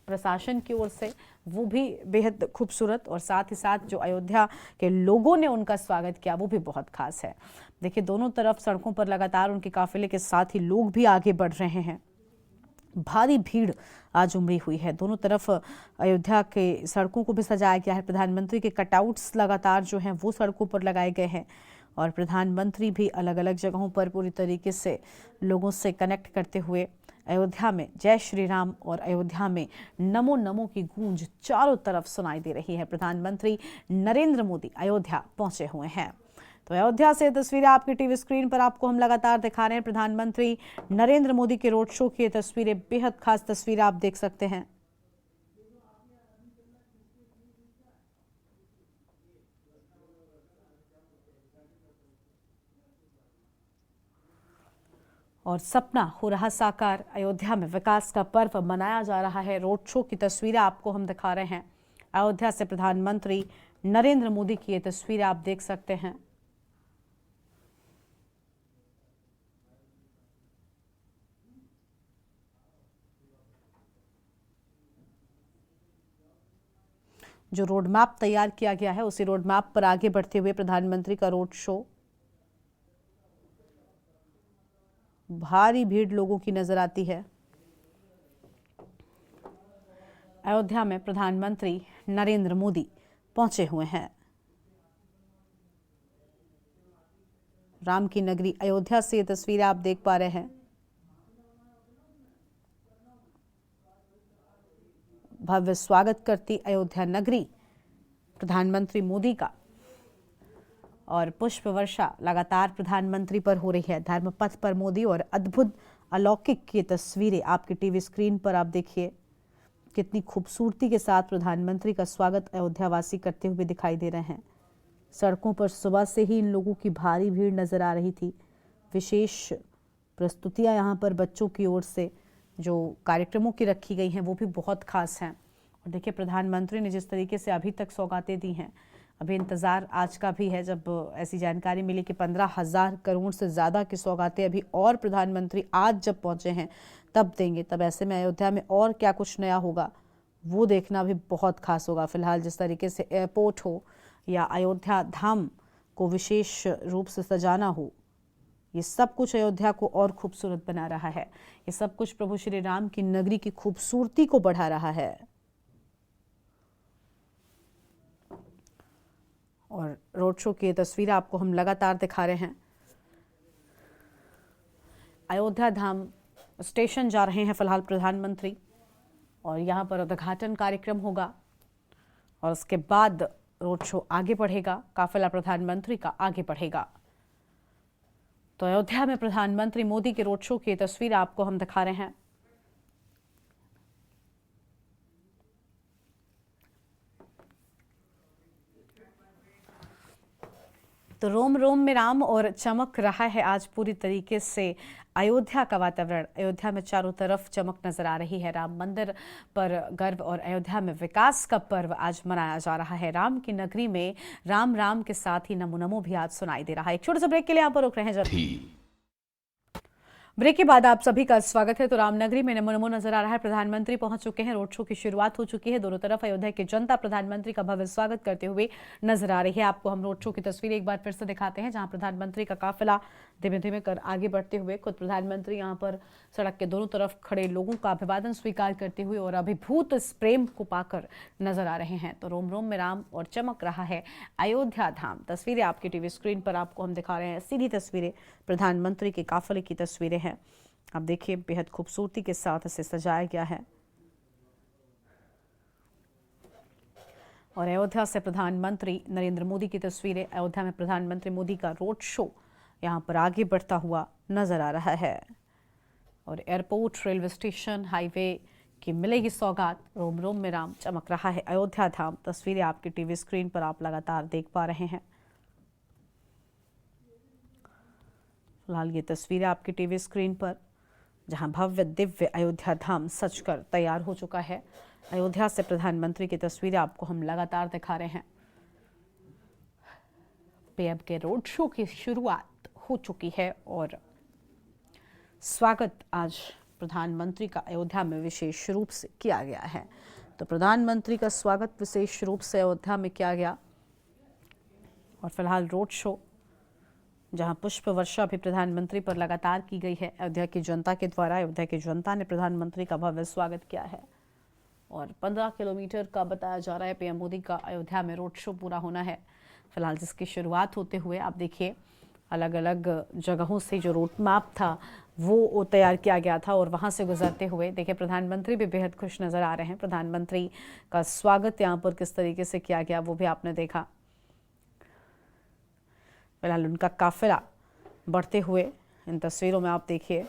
प्रशासन की ओर से वो भी बेहद खूबसूरत, और साथ ही साथ जो अयोध्या के लोगों ने उनका स्वागत किया वो भी बहुत खास है। देखिए दोनों तरफ सड़कों पर लगातार उनके काफिले के साथ ही लोग भी आगे बढ़ रहे हैं। भारी भीड़ आज उमड़ी हुई है। दोनों तरफ अयोध्या के सड़कों को भी सजाया गया है। प्रधानमंत्री के कटआउट्स लगातार जो हैं वो सड़कों पर लगाए गए हैं और प्रधानमंत्री भी अलग अलग जगहों पर पूरी तरीके से लोगों से कनेक्ट करते हुए अयोध्या में जय श्री राम और अयोध्या में नमो नमो की गूंज चारों तरफ सुनाई दे रही है। प्रधानमंत्री नरेंद्र मोदी अयोध्या पहुंचे हुए हैं। तो अयोध्या से तस्वीरें आपकी टीवी स्क्रीन पर आपको हम लगातार दिखा रहे हैं। प्रधानमंत्री नरेंद्र मोदी के रोड शो की तस्वीरें, बेहद खास तस्वीरें आप देख सकते हैं। और सपना हो रहा साकार। अयोध्या में विकास का पर्व मनाया जा रहा है। रोड शो की तस्वीरें आपको हम दिखा रहे हैं। अयोध्या से प्रधानमंत्री नरेंद्र मोदी की ये तस्वीरें आप देख सकते हैं। जो रोड मैप तैयार किया गया है उसी रोड मैप पर आगे बढ़ते हुए प्रधानमंत्री का रोड शो। भारी भीड़ लोगों की नजर आती है। अयोध्या में प्रधानमंत्री नरेंद्र मोदी पहुंचे हुए हैं। राम की नगरी अयोध्या से ये तस्वीरें आप देख पा रहे हैं। भव्य स्वागत करती अयोध्या नगरी प्रधानमंत्री मोदी का, और पुष्प वर्षा लगातार प्रधानमंत्री पर हो रही है। धर्मपथ पर मोदी और अद्भुत अलौकिक की तस्वीरें आपकी टीवी स्क्रीन पर आप देखिए। कितनी खूबसूरती के साथ प्रधानमंत्री का स्वागत अयोध्यावासी करते हुए दिखाई दे रहे हैं। सड़कों पर सुबह से ही इन लोगों की भारी भीड़ नजर आ रही थी। विशेष प्रस्तुतियां यहाँ पर बच्चों की ओर से जो कार्यक्रमों की रखी गई हैं वो भी बहुत खास हैं। और देखिए प्रधानमंत्री ने जिस तरीके से अभी तक सौगातें दी हैं, अभी इंतज़ार आज का भी है जब ऐसी जानकारी मिली कि 15,000 करोड़ से ज़्यादा की सौगातें अभी और प्रधानमंत्री आज जब पहुंचे हैं तब देंगे। तब ऐसे में अयोध्या में और क्या कुछ नया होगा वो देखना भी बहुत खास होगा। फिलहाल जिस तरीके से एयरपोर्ट हो या अयोध्या धाम को विशेष रूप से सजाना हो, ये सब कुछ अयोध्या को और खूबसूरत बना रहा है। ये सब कुछ प्रभु श्री राम की नगरी की खूबसूरती को बढ़ा रहा है। और रोड शो की तस्वीरें आपको हम लगातार दिखा रहे हैं। अयोध्या धाम स्टेशन जा रहे हैं फिलहाल प्रधानमंत्री, और यहाँ पर उद्घाटन कार्यक्रम होगा और उसके बाद रोड शो आगे बढ़ेगा। काफिला प्रधानमंत्री का आगे बढ़ेगा। तो अयोध्या में प्रधानमंत्री मोदी के रोड शो की तस्वीर आपको हम दिखा रहे हैं। तो रोम रोम में राम और चमक रहा है आज पूरी तरीके से अयोध्या का वातावरण। अयोध्या में चारों तरफ चमक नजर आ रही है। राम मंदिर पर गर्व और अयोध्या में विकास का पर्व आज मनाया जा रहा है। राम की नगरी में राम राम के साथ ही नमो नमो भी आज सुनाई दे रहा है। एक छोटे से ब्रेक के लिए यहाँ पर रुक रहे हैं। जब ब्रेक के बाद आप सभी का स्वागत है। तो रामनगरी में नमो नमो नजर आ रहा है। प्रधानमंत्री पहुंच चुके हैं। रोड शो की शुरुआत हो चुकी है। दोनों तरफ अयोध्या की जनता प्रधानमंत्री का भव्य स्वागत करते हुए नजर आ रही है। आपको हम रोड शो की तस्वीर एक बार फिर से दिखाते हैं, जहां प्रधानमंत्री का काफिला धीमे धीमे कर आगे बढ़ते हुए खुद प्रधानमंत्री यहां पर सड़क के दोनों तरफ खड़े लोगों का अभिवादन स्वीकार करते हुए और अभिभूत इस प्रेम को पाकर नजर आ रहे हैं। तो रोम रोम में राम और चमक रहा है अयोध्या धाम। तस्वीरें आपकी टीवी स्क्रीन पर आपको हम दिखा रहे हैं। सीधी तस्वीरें प्रधानमंत्री के काफिले की तस्वीरें हैं। आप देखिए बेहद खूबसूरती के साथ इसे सजाया गया है। और अयोध्या से प्रधानमंत्री नरेंद्र मोदी की तस्वीरें। अयोध्या में प्रधानमंत्री मोदी का रोड शो यहां पर आगे बढ़ता हुआ नजर आ रहा है। और एयरपोर्ट, रेलवे स्टेशन, हाईवे की मिलेगी सौगात। रोम रोम में राम चमक रहा है अयोध्या धाम। तस्वीरें आपकी टीवी स्क्रीन पर आप लगातार देख पा रहे हैं। फिलहाल ये तस्वीरें आपकी टीवी स्क्रीन पर, जहां भव्य दिव्य अयोध्या धाम सजकर तैयार हो चुका है। अयोध्या से प्रधानमंत्री की तस्वीरें आपको हम लगातार दिखा रहे हैं। पीएम के रोड शो की शुरुआत हो चुकी है और स्वागत आज प्रधानमंत्री का अयोध्या में विशेष रूप से किया गया है। तो प्रधानमंत्री का स्वागत विशेष रूप से अयोध्या में किया गया। और फिलहाल रोड शो, जहां पुष्प वर्षा भी प्रधानमंत्री पर लगातार की गई है अयोध्या की जनता के द्वारा। अयोध्या की जनता ने प्रधानमंत्री का भव्य स्वागत किया है। और 15 किलोमीटर का बताया जा रहा है पीएम मोदी का अयोध्या में रोड शो पूरा होना है फिलहाल, जिसकी शुरुआत होते हुए आप देखिए अलग अलग जगहों से जो रोड मैप था वो तैयार किया गया था और वहां से गुजरते हुए देखिए प्रधानमंत्री भी बेहद खुश नजर आ रहे हैं। प्रधानमंत्री का स्वागत यहाँ पर किस तरीके से किया गया वो भी आपने देखा। फिलहाल उनका काफिला बढ़ते हुए इन तस्वीरों में आप देखिए।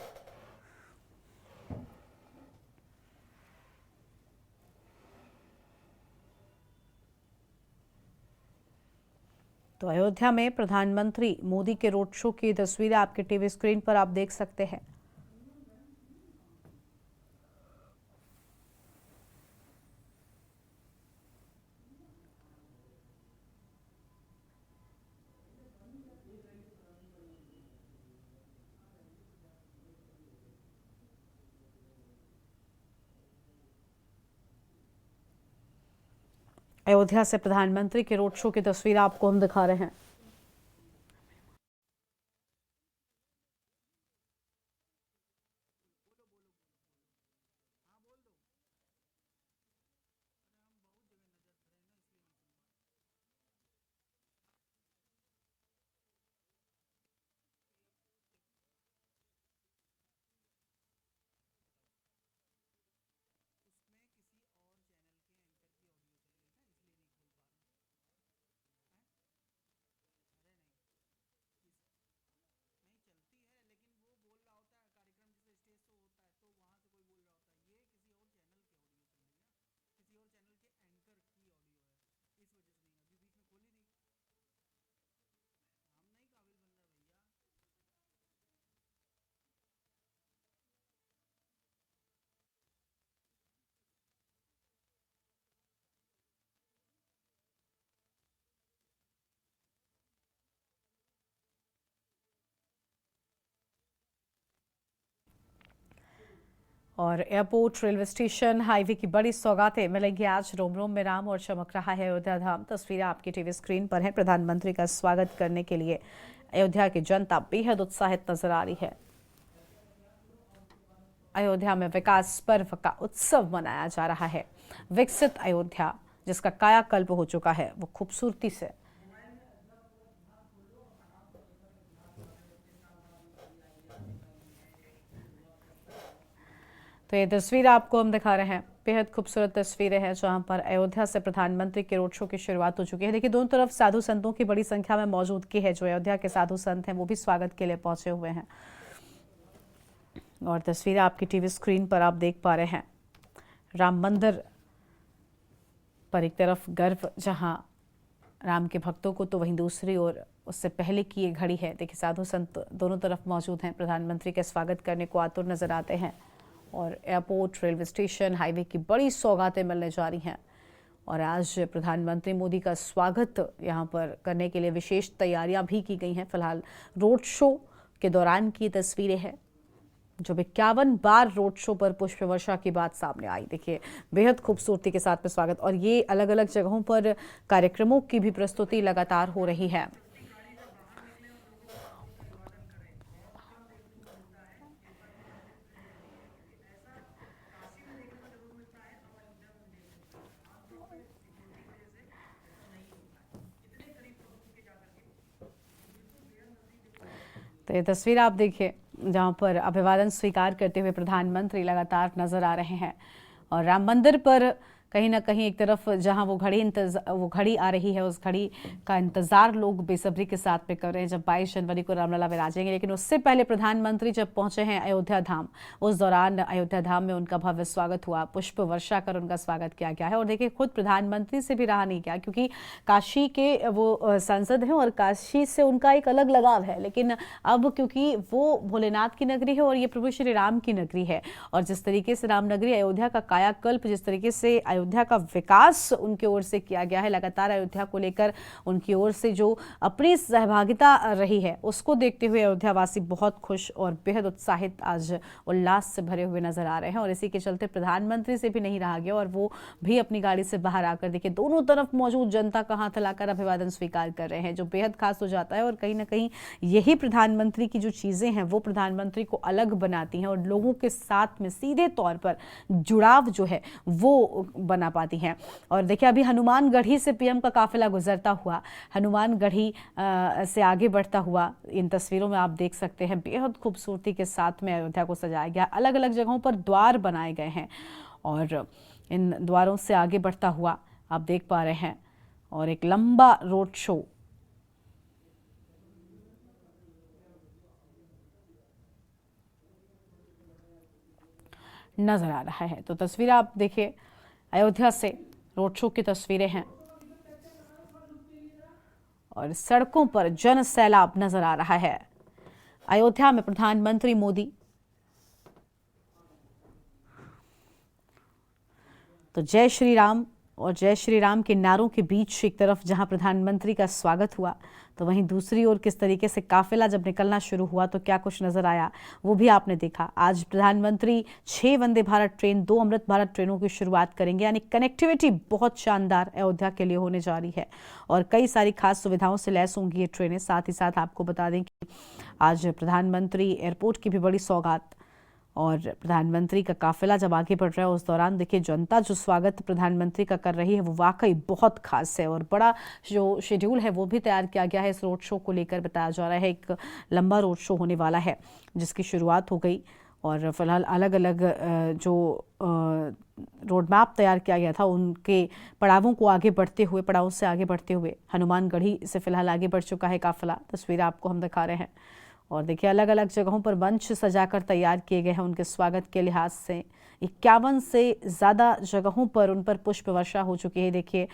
तो अयोध्या में प्रधानमंत्री मोदी के रोड शो की तस्वीरें आपके टीवी स्क्रीन पर आप देख सकते हैं। अयोध्या से प्रधानमंत्री के रोड शो की तस्वीर आपको हम दिखा रहे हैं। और एयरपोर्ट, रेलवे स्टेशन, हाईवे की बड़ी सौगातें मिलेंगी आज। रोम रोम में राम और चमक रहा है अयोध्या धाम। तस्वीरें आपकी टीवी स्क्रीन पर है। प्रधानमंत्री का स्वागत करने के लिए अयोध्या की जनता बेहद उत्साहित नजर आ रही है। अयोध्या में विकास पर्व का उत्सव मनाया जा रहा है। विकसित अयोध्या जिसका कायाकल्प हो चुका है, वो खूबसूरती से तो ये तस्वीर आपको हम दिखा रहे हैं। बेहद खूबसूरत तस्वीरें हैं जहां पर अयोध्या से प्रधानमंत्री के रोड शो की शुरुआत हो चुकी है। देखिए, दोनों तरफ साधु संतों की बड़ी संख्या में मौजूदगी है। जो अयोध्या के साधु संत हैं वो भी स्वागत के लिए पहुंचे हुए हैं। और तस्वीरें आपकी टीवी स्क्रीन पर आप देख पा रहे हैं। राम मंदिर पर एक तरफ गर्व जहां राम के भक्तों को, तो वहीं दूसरी ओर उससे पहले की ये घड़ी है। देखिए, साधु संत दोनों तरफ मौजूद हैं। प्रधानमंत्री का स्वागत करने को आतुर नजर आते हैं। और एयरपोर्ट, रेलवे स्टेशन, हाईवे की बड़ी सौगातें मिलने जा रही हैं। और आज प्रधानमंत्री मोदी का स्वागत यहां पर करने के लिए विशेष तैयारियां भी की गई हैं। फिलहाल रोड शो के दौरान की तस्वीरें हैं जो 51 बार रोड शो पर पुष्प वर्षा की बात सामने आई। देखिए, बेहद खूबसूरती के साथ में स्वागत। और ये अलग अलग जगहों पर कार्यक्रमों की भी प्रस्तुति लगातार हो रही है। तो ये तस्वीर आप देखिए जहां पर अभिवादन स्वीकार करते हुए प्रधानमंत्री लगातार नजर आ रहे हैं। और राम मंदिर पर कहीं ना कहीं एक तरफ जहां वो घड़ी आ रही है, उस घड़ी का इंतजार लोग बेसब्री के साथ में कर रहे हैं जब 22 जनवरी को रामलला विराजेंगे। लेकिन उससे पहले प्रधानमंत्री जब पहुंचे हैं अयोध्या धाम, उस दौरान अयोध्या धाम में उनका भव्य स्वागत हुआ। पुष्प वर्षा कर उनका स्वागत किया गया है। और देखिए, खुद प्रधानमंत्री से भी रहा नहीं गया, क्योंकि काशी के वो सांसद हैं और काशी से उनका एक अलग लगाव है। लेकिन अब क्योंकि वो भोलेनाथ की नगरी है और ये प्रभु श्री राम की नगरी है, और जिस तरीके से राम नगरी अयोध्या का कायाकल्प, जिस तरीके से अयोध्या का विकास उनकी ओर से किया गया है, लगातार अयोध्या को लेकर उनकी ओर से जो अपनी सहभागिता रही है, उसको देखते हुए अयोध्यावासी बहुत खुश और बेहद उत्साहित आज उल्लास से भरे हुए नजर आ रहे हैं। और इसी के चलते प्रधानमंत्री से भी नहीं रहा गया और वो भी अपनी गाड़ी से बाहर आकर देखिए दोनों तरफ मौजूद जनता का हाथ हिलाकर अभिवादन स्वीकार कर रहे हैं, जो बेहद खास हो जाता है। और कहीं ना कहीं यही प्रधानमंत्री की जो चीजें हैं वो प्रधानमंत्री को अलग बनाती हैं और लोगों के साथ में सीधे तौर पर जुड़ाव जो है वो बना पाती हैं। और देखिए, अभी हनुमानगढ़ी से पीएम का काफिला गुजरता हुआ हनुमानगढ़ी से आगे बढ़ता हुआ इन तस्वीरों में आप देख सकते हैं। बेहद खूबसूरती के साथ में अयोध्या को सजाया गया। अलग अलग जगहों पर द्वार बनाए गए हैं और इन द्वारों से आगे बढ़ता हुआ आप देख पा रहे हैं। और एक लंबा रोड शो नजर आ रहा है। तो तस्वीर आप देखिए, अयोध्या से रोड शो की तस्वीरें हैं और सड़कों पर जन सैलाब नजर आ रहा है। अयोध्या में प्रधानमंत्री मोदी तो जय श्री राम और जय श्री राम के नारों के बीच एक तरफ जहां प्रधानमंत्री का स्वागत हुआ, तो वहीं दूसरी ओर किस तरीके से काफिला जब निकलना शुरू हुआ तो क्या कुछ नजर आया वो भी आपने देखा। आज प्रधानमंत्री 6 वंदे भारत ट्रेन, 2 अमृत भारत ट्रेनों की शुरुआत करेंगे, यानी कनेक्टिविटी बहुत शानदार अयोध्या के लिए होने जा रही है और कई सारी खास सुविधाओं से लैस होंगी ये ट्रेनें। साथ ही साथ आपको बता दें कि आज प्रधानमंत्री एयरपोर्ट की भी बड़ी सौगात और प्रधानमंत्री का काफिला जब आगे बढ़ रहा है उस दौरान देखिए जनता जो स्वागत प्रधानमंत्री का कर रही है वो वाकई बहुत खास है और बड़ा जो शेड्यूल है वो भी तैयार किया गया है इस रोड शो को लेकर। बताया जा रहा है एक लंबा रोड शो होने वाला है जिसकी शुरुआत हो गई और फिलहाल अलग अलग जो रोड मैप तैयार किया गया था उनके पड़ावों को आगे बढ़ते हुए, पड़ावों से आगे बढ़ते हुए हनुमानगढ़ी से फिलहाल आगे बढ़ चुका है काफिला। तस्वीरें आपको हम दिखा रहे हैं और देखिए अलग अलग जगहों पर मंच सजाकर तैयार किए गए हैं उनके स्वागत के लिहाज से। 51 से ज़्यादा जगहों पर उन पर पुष्प वर्षा हो चुकी है। देखिए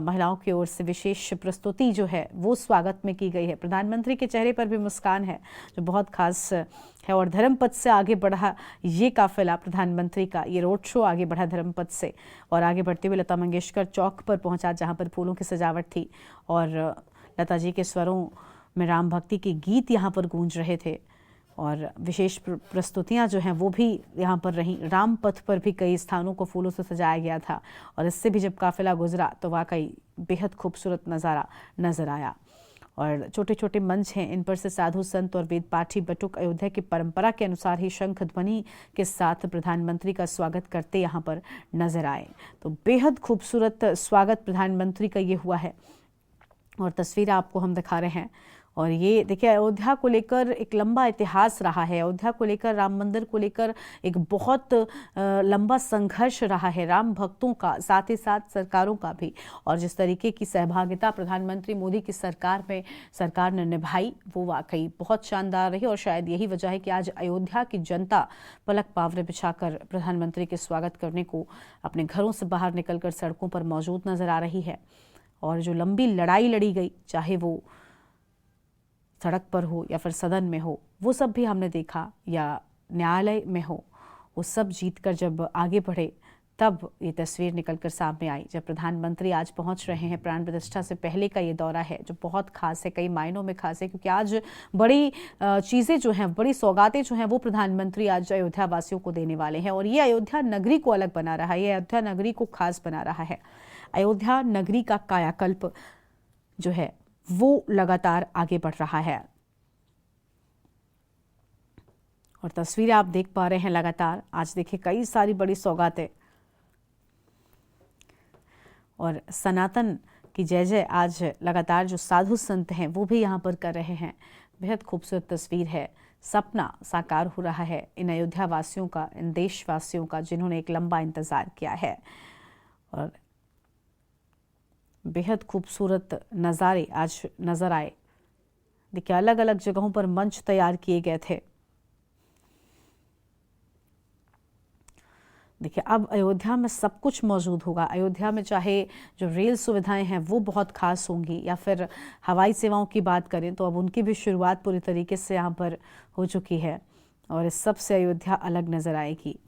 महिलाओं की ओर से विशेष प्रस्तुति जो है वो स्वागत में की गई है। प्रधानमंत्री के चेहरे पर भी मुस्कान है जो बहुत खास है और धर्मपथ से आगे बढ़ा ये काफिला प्रधानमंत्री का, ये रोड शो आगे बढ़ा धर्मपथ से और आगे बढ़ते हुए लता मंगेशकर चौक पर पहुंचा जहां पर फूलों की सजावट थी और लता जी के स्वरों में राम भक्ति के गीत यहाँ पर गूंज रहे थे और विशेष प्रस्तुतियाँ जो हैं वो भी यहाँ पर रहीं। राम पथ पर भी कई स्थानों को फूलों से सजाया गया था और इससे भी जब काफिला गुजरा तो वाकई बेहद खूबसूरत नज़ारा नजर आया और छोटे छोटे मंच हैं इन पर से साधु संत और वेद पाठी बटुक अयोध्या की परंपरा के अनुसार ही शंख ध्वनि के साथ प्रधानमंत्री का स्वागत करते यहाँ पर नजर आए। तो बेहद खूबसूरत स्वागत प्रधानमंत्री का ये हुआ है और तस्वीर आपको हम दिखा रहे हैं। और ये देखिए अयोध्या को लेकर एक लंबा इतिहास रहा है, अयोध्या को लेकर, राम मंदिर को लेकर एक बहुत लंबा संघर्ष रहा है राम भक्तों का, साथ ही साथ सरकारों का भी। और जिस तरीके की सहभागिता प्रधानमंत्री मोदी की सरकार ने निभाई वो वाकई बहुत शानदार रही और शायद यही वजह है कि आज अयोध्या की जनता पलक पावरे बिछाकर प्रधानमंत्री के स्वागत करने को अपने घरों से बाहर निकलकर सड़कों पर मौजूद नजर आ रही है। और जो लंबी लड़ाई लड़ी गई, चाहे वो सड़क पर हो या फिर सदन में हो, वो सब भी हमने देखा, या न्यायालय में हो, वो सब जीतकर जब आगे बढ़े तब ये तस्वीर निकलकर सामने आई जब प्रधानमंत्री आज पहुंच रहे हैं। प्राण प्रतिष्ठा से पहले का ये दौरा है जो बहुत खास है, कई मायनों में खास है क्योंकि आज बड़ी चीज़ें जो हैं, बड़ी सौगातें जो हैं वो प्रधानमंत्री आज अयोध्या वासियों को देने वाले हैं और ये अयोध्या नगरी को अलग बना रहा है, ये अयोध्या नगरी को खास बना रहा है। अयोध्या नगरी का कायाकल्प जो है वो लगातार आगे बढ़ रहा है और तस्वीरें आप देख पा रहे हैं लगातार। आज देखिए कई सारी बड़ी सौगातें और सनातन की जय जय आज लगातार जो साधु संत हैं वो भी यहाँ पर कर रहे हैं। बेहद खूबसूरत तस्वीर है, सपना साकार हो रहा है इन अयोध्या वासियों का, इन देशवासियों का जिन्होंने एक लंबा इंतजार किया है और बेहद खूबसूरत नज़ारे आज नज़र आए। देखिए अलग अलग जगहों पर मंच तैयार किए गए थे। देखिए अब अयोध्या में सब कुछ मौजूद होगा। अयोध्या में चाहे जो रेल सुविधाएं हैं वो बहुत खास होंगी या फिर हवाई सेवाओं की बात करें तो अब उनकी भी शुरुआत पूरी तरीके से यहाँ पर हो चुकी है और इस सब से अयोध्या अलग नज़र आएगी।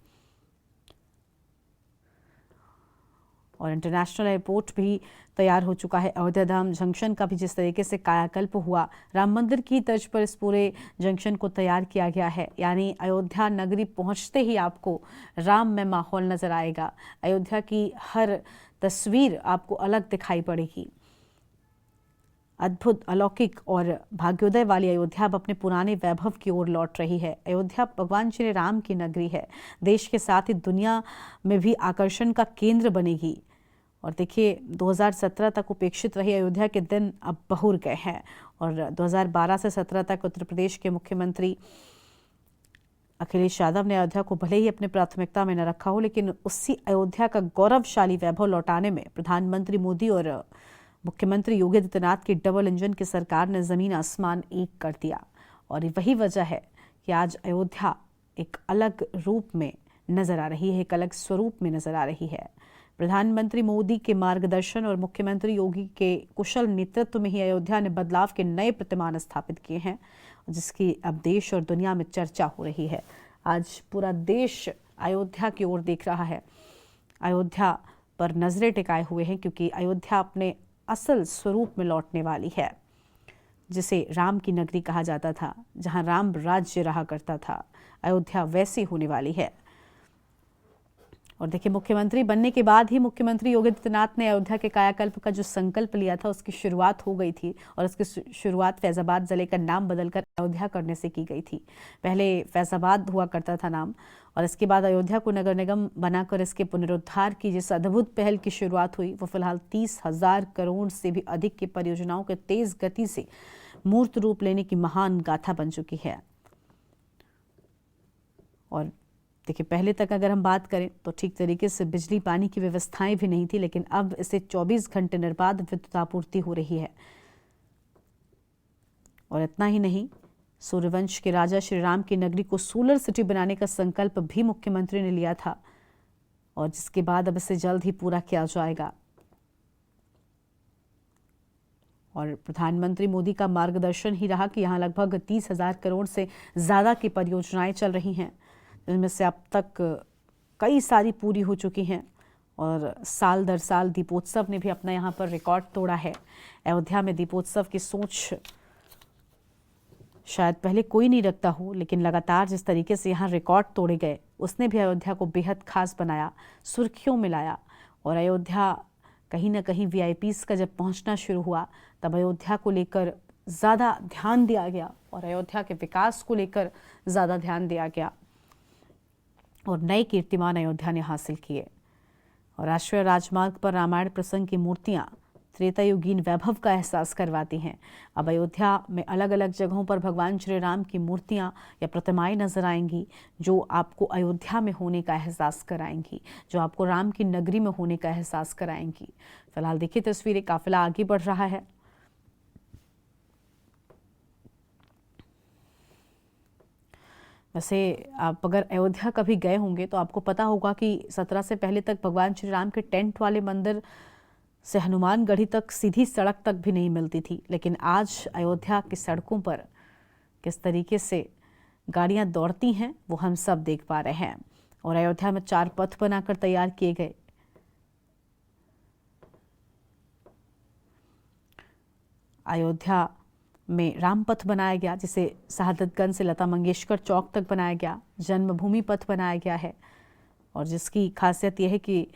और इंटरनेशनल एयरपोर्ट भी तैयार हो चुका है। अयोध्या धाम जंक्शन का भी जिस तरीके से कायाकल्प हुआ, राम मंदिर की तर्ज पर इस पूरे जंक्शन को तैयार किया गया है। यानी अयोध्या नगरी पहुंचते ही आपको राम में माहौल नजर आएगा। अयोध्या की हर तस्वीर आपको अलग दिखाई पड़ेगी। अद्भुत, अलौकिक और भाग्योदय वाली अयोध्या अब अपने पुराने वैभव की ओर लौट रही है। अयोध्या भगवान श्री राम की नगरी है, देश के साथ ही दुनिया में भी आकर्षण का केंद्र बनेगी। और देखिए 2017 तक उपेक्षित रही अयोध्या के दिन अब बहुर गए हैं और 2012 से 17 तक उत्तर प्रदेश के मुख्यमंत्री अखिलेश यादव ने अयोध्या को भले ही अपनी प्राथमिकता में न रखा हो, लेकिन उसी अयोध्या का गौरवशाली वैभव लौटाने में प्रधानमंत्री मोदी और मुख्यमंत्री योगी आदित्यनाथ की डबल इंजन की सरकार ने जमीन आसमान एक कर दिया। और वही वजह है कि आज अयोध्या एक अलग रूप में नजर आ रही है, एक अलग स्वरूप में नजर आ रही है। प्रधानमंत्री मोदी के मार्गदर्शन और मुख्यमंत्री योगी के कुशल नेतृत्व में ही अयोध्या ने बदलाव के नए प्रतिमान स्थापित किए हैं, जिसकी अब देश और दुनिया में चर्चा हो रही है। आज पूरा देश अयोध्या की ओर देख रहा है। अयोध्या पर नजरें टिकाए हुए हैं, क्योंकि अयोध्या अपने असल स्वरूप में लौटने वाली है, जिसे राम की नगरी कहा जाता था, जहां राम राज्य रहा करता था। अयोध्या वैसी होने वाली है। और देखिए, मुख्यमंत्री बनने के बाद ही मुख्यमंत्री योगी आदित्यनाथ ने अयोध्या के कायाकल्प का जो संकल्प लिया था, उसकी शुरुआत हो गई थी। और उसकी शुरुआत फैजाबाद जिले का नाम बदलकर अयोध्या करने से की गई थी। पहले फैजाबाद हुआ करता था नाम, और इसके बाद अयोध्या को नगर निगम बनाकर इसके पुनरुद्धार की जिस अद्भुत पहल की शुरुआत हुई, वो फिलहाल 30,000 करोड़ से भी अधिक की परियोजनाओं के तेज गति से मूर्त रूप लेने की महान गाथा बन चुकी है। और देखिए, पहले तक अगर हम बात करें तो ठीक तरीके से बिजली पानी की व्यवस्थाएं भी नहीं थी, लेकिन अब इसे 24 घंटे निर्बाध विद्युत आपूर्ति हो रही है। और इतना ही नहीं, सूर्यवंश के राजा श्री राम की नगरी को सोलर सिटी बनाने का संकल्प भी मुख्यमंत्री ने लिया था, और जिसके बाद अब इसे जल्द ही पूरा किया जाएगा। और प्रधानमंत्री मोदी का मार्गदर्शन ही रहा कि यहाँ लगभग 30,000 करोड़ से ज़्यादा की परियोजनाएं चल रही हैं, जिनमें से अब तक कई सारी पूरी हो चुकी हैं। और साल दर साल दीपोत्सव ने भी अपना यहाँ पर रिकॉर्ड तोड़ा है। अयोध्या में दीपोत्सव की सोच शायद पहले कोई नहीं रखता हो, लेकिन लगातार जिस तरीके से यहाँ रिकॉर्ड तोड़े गए, उसने भी अयोध्या को बेहद खास बनाया, सुर्खियों में लाया। और अयोध्या कहीं ना कहीं वीआईपीज़ का जब पहुँचना शुरू हुआ, तब अयोध्या को लेकर ज़्यादा ध्यान दिया गया, और अयोध्या के विकास को लेकर ज़्यादा ध्यान दिया गया, और नए कीर्तिमान अयोध्या ने हासिल किए। और राष्ट्रीय राजमार्ग पर रामायण प्रसंग की मूर्तियां त्रेतायुगीन वैभव का एहसास करवाती हैं। अब अयोध्या में अलग अलग जगहों पर भगवान श्री राम की मूर्तियां या प्रतिमाएं नजर आएंगी, जो आपको अयोध्या में होने का एहसास कराएंगी, जो आपको राम की नगरी में होने का एहसास कराएंगी। फिलहाल देखिए तस्वीरें, काफिला आगे बढ़ रहा है। वैसे आप अगर अयोध्या कभी गए होंगे तो आपको पता होगा कि 17 से पहले तक भगवान श्री राम के टेंट वाले मंदिर से हनुमानगढ़ी तक सीधी सड़क तक भी नहीं मिलती थी, लेकिन आज अयोध्या की सड़कों पर किस तरीके से गाड़ियां दौड़ती हैं वो हम सब देख पा रहे हैं। और अयोध्या में 4 पथ बनाकर तैयार किए गए। अयोध्या में राम पथ बनाया गया, जिसे शहादतगंज से लता मंगेशकर चौक तक बनाया गया। जन्मभूमि पथ बनाया गया है, और जिसकी खासियत यह है कि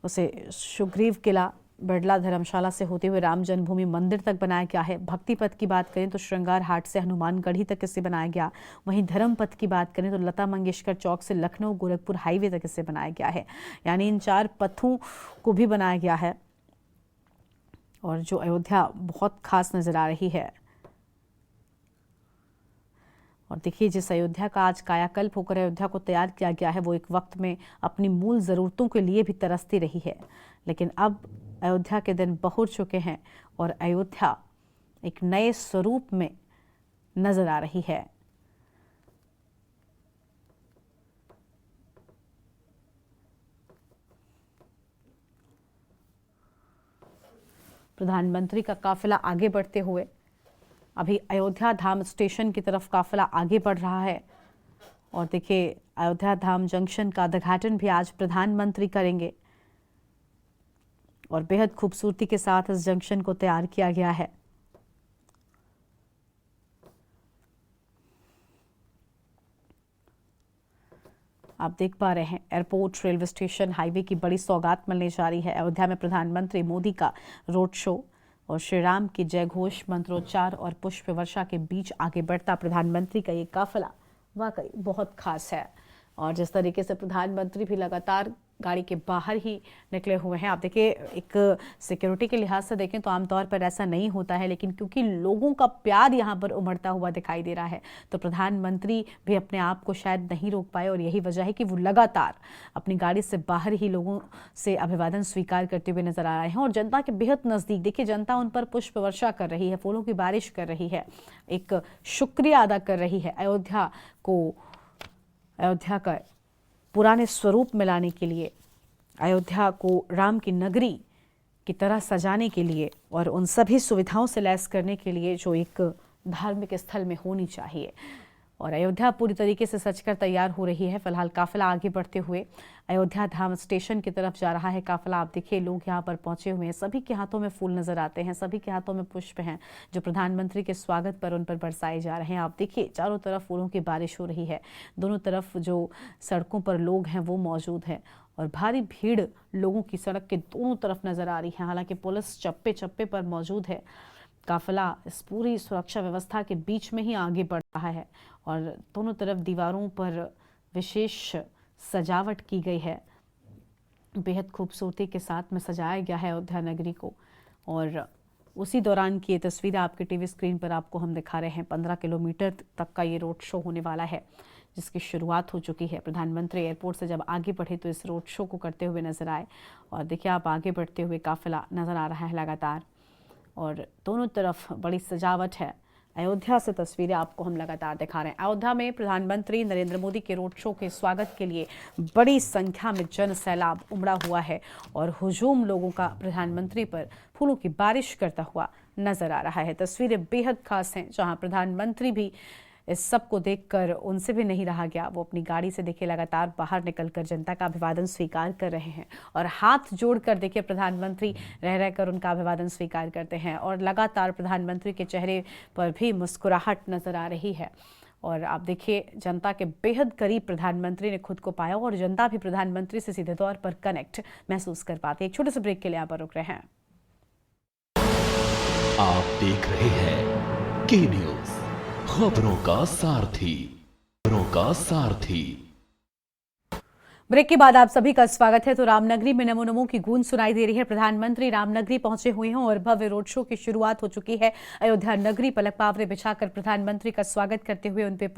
उसे सुग्रीव किला, बिड़ला धर्मशाला से होते हुए राम जन्मभूमि मंदिर तक बनाया गया है। भक्ति पथ की बात करें तो श्रृंगार हाट से हनुमानगढ़ी तक इसे बनाया गया। वहीं धर्म पथ की बात करें तो लता मंगेशकर चौक से लखनऊ गोरखपुर हाईवे तक इसे बनाया गया है। यानी इन 4 पथों को भी बनाया गया है, और जो अयोध्या बहुत खास नजर आ रही है। और देखिए, जिस अयोध्या का आज कायाकल्प होकर अयोध्या को तैयार किया गया है, वो एक वक्त में अपनी मूल ज़रूरतों के लिए भी तरसती रही है, लेकिन अब अयोध्या के दिन बहुत चुके हैं, और अयोध्या एक नए स्वरूप में नजर आ रही है। प्रधानमंत्री का काफिला आगे बढ़ते हुए अभी अयोध्या धाम स्टेशन की तरफ काफिला आगे बढ़ रहा है। और देखिए, अयोध्या धाम जंक्शन का उद्घाटन भी आज प्रधानमंत्री करेंगे, और बेहद खूबसूरती के साथ इस जंक्शन को तैयार किया गया है। आप देख पा रहे हैं, एयरपोर्ट, रेलवे स्टेशन, हाईवे की बड़ी सौगात मिलने जा रही है। अयोध्या में प्रधानमंत्री मोदी का रोड शो और श्री राम की जय घोष, मंत्रोच्चार और पुष्प वर्षा के बीच आगे बढ़ता प्रधानमंत्री का ये काफिला वाकई बहुत खास है। और जिस तरीके से प्रधानमंत्री भी लगातार गाड़ी के बाहर ही निकले हुए हैं, आप देखिए, एक सिक्योरिटी के लिहाज से देखें तो आमतौर पर ऐसा नहीं होता है, लेकिन क्योंकि लोगों का प्यार यहाँ पर उमड़ता हुआ दिखाई दे रहा है, तो प्रधानमंत्री भी अपने आप को शायद नहीं रोक पाए। और यही वजह है कि वो लगातार अपनी गाड़ी से बाहर ही लोगों से अभिवादन स्वीकार करते हुए नजर आ रहे हैं, और जनता के बेहद नज़दीक। देखिए, जनता उन पर पुष्प वर्षा कर रही है, फूलों की बारिश कर रही है, एक शुक्रिया अदा कर रही है अयोध्या का पुराने स्वरूप में लाने के लिए, अयोध्या को राम की नगरी की तरह सजाने के लिए, और उन सभी सुविधाओं से लैस करने के लिए जो एक धार्मिक स्थल में होनी चाहिए। और अयोध्या पूरी तरीके से सजकर तैयार हो रही है। फिलहाल काफिला आगे बढ़ते हुए अयोध्या धाम स्टेशन की तरफ जा रहा है। काफिला आप देखिए, लोग यहाँ पर पहुंचे हुए हैं, सभी के हाथों में फूल नजर आते हैं, सभी के हाथों में पुष्प हैं जो प्रधानमंत्री के स्वागत पर उन पर बरसाए जा रहे हैं। आप देखिए, चारों तरफ फूलों की बारिश हो रही है, दोनों तरफ जो सड़कों पर लोग हैं वो मौजूद हैं और भारी भीड़ लोगों की सड़क के दोनों तरफ नजर आ रही है। हालांकि पुलिस चप्पे चप्पे पर मौजूद है। काफिला इस पूरी सुरक्षा व्यवस्था के बीच में ही आगे बढ़ रहा है और दोनों तरफ दीवारों पर विशेष सजावट की गई है। बेहद खूबसूरती के साथ में सजाया गया है अयोध्या नगरी को। और उसी दौरान की ये तस्वीरें आपके टीवी स्क्रीन पर आपको हम दिखा रहे हैं। 15 किलोमीटर तक का ये रोड शो होने वाला है जिसकी शुरुआत हो चुकी है। प्रधानमंत्री एयरपोर्ट से जब आगे बढ़े तो इस रोड शो को करते हुए नजर आए और देखिए, आप आगे बढ़ते हुए काफिला नजर आ रहा है लगातार और दोनों तरफ बड़ी सजावट है। अयोध्या से तस्वीरें आपको हम लगातार दिखा रहे हैं। अयोध्या में प्रधानमंत्री नरेंद्र मोदी के रोड शो के स्वागत के लिए बड़ी संख्या में जन सैलाब उमड़ा हुआ है और हुजूम लोगों का प्रधानमंत्री पर फूलों की बारिश करता हुआ नजर आ रहा है। तस्वीरें बेहद खास हैं जहां प्रधानमंत्री भी इस सब को देखकर उनसे भी नहीं रहा गया। वो अपनी गाड़ी से देखिए लगातार बाहर निकलकर जनता का अभिवादन स्वीकार कर रहे हैं और हाथ जोड़कर देखिए प्रधानमंत्री रह रहकर उनका अभिवादन स्वीकार करते हैं और लगातार प्रधानमंत्री के चेहरे पर भी मुस्कुराहट नजर आ रही है। और आप देखिए, जनता के बेहद करीब प्रधानमंत्री ने खुद को पाया और जनता भी प्रधानमंत्री से सीधे तौर पर कनेक्ट महसूस कर पाती है। एक छोटे से ब्रेक के लिए यहाँ पर रुक रहे हैं। आप देख रहे हैं के न्यूज, खबरों का सारथी, खबरों का सारथी। ब्रेक के बाद आप सभी का स्वागत है। तो रामनगरी में नमो नमो की गूंज सुनाई दे रही है। प्रधानमंत्री रामनगरी पहुंचे हुए हैं और भव्य रोड शो की शुरुआत हो चुकी है। अयोध्या नगरी पलक पावरे बिछाकर प्रधानमंत्री का स्वागत करते हुए उन पे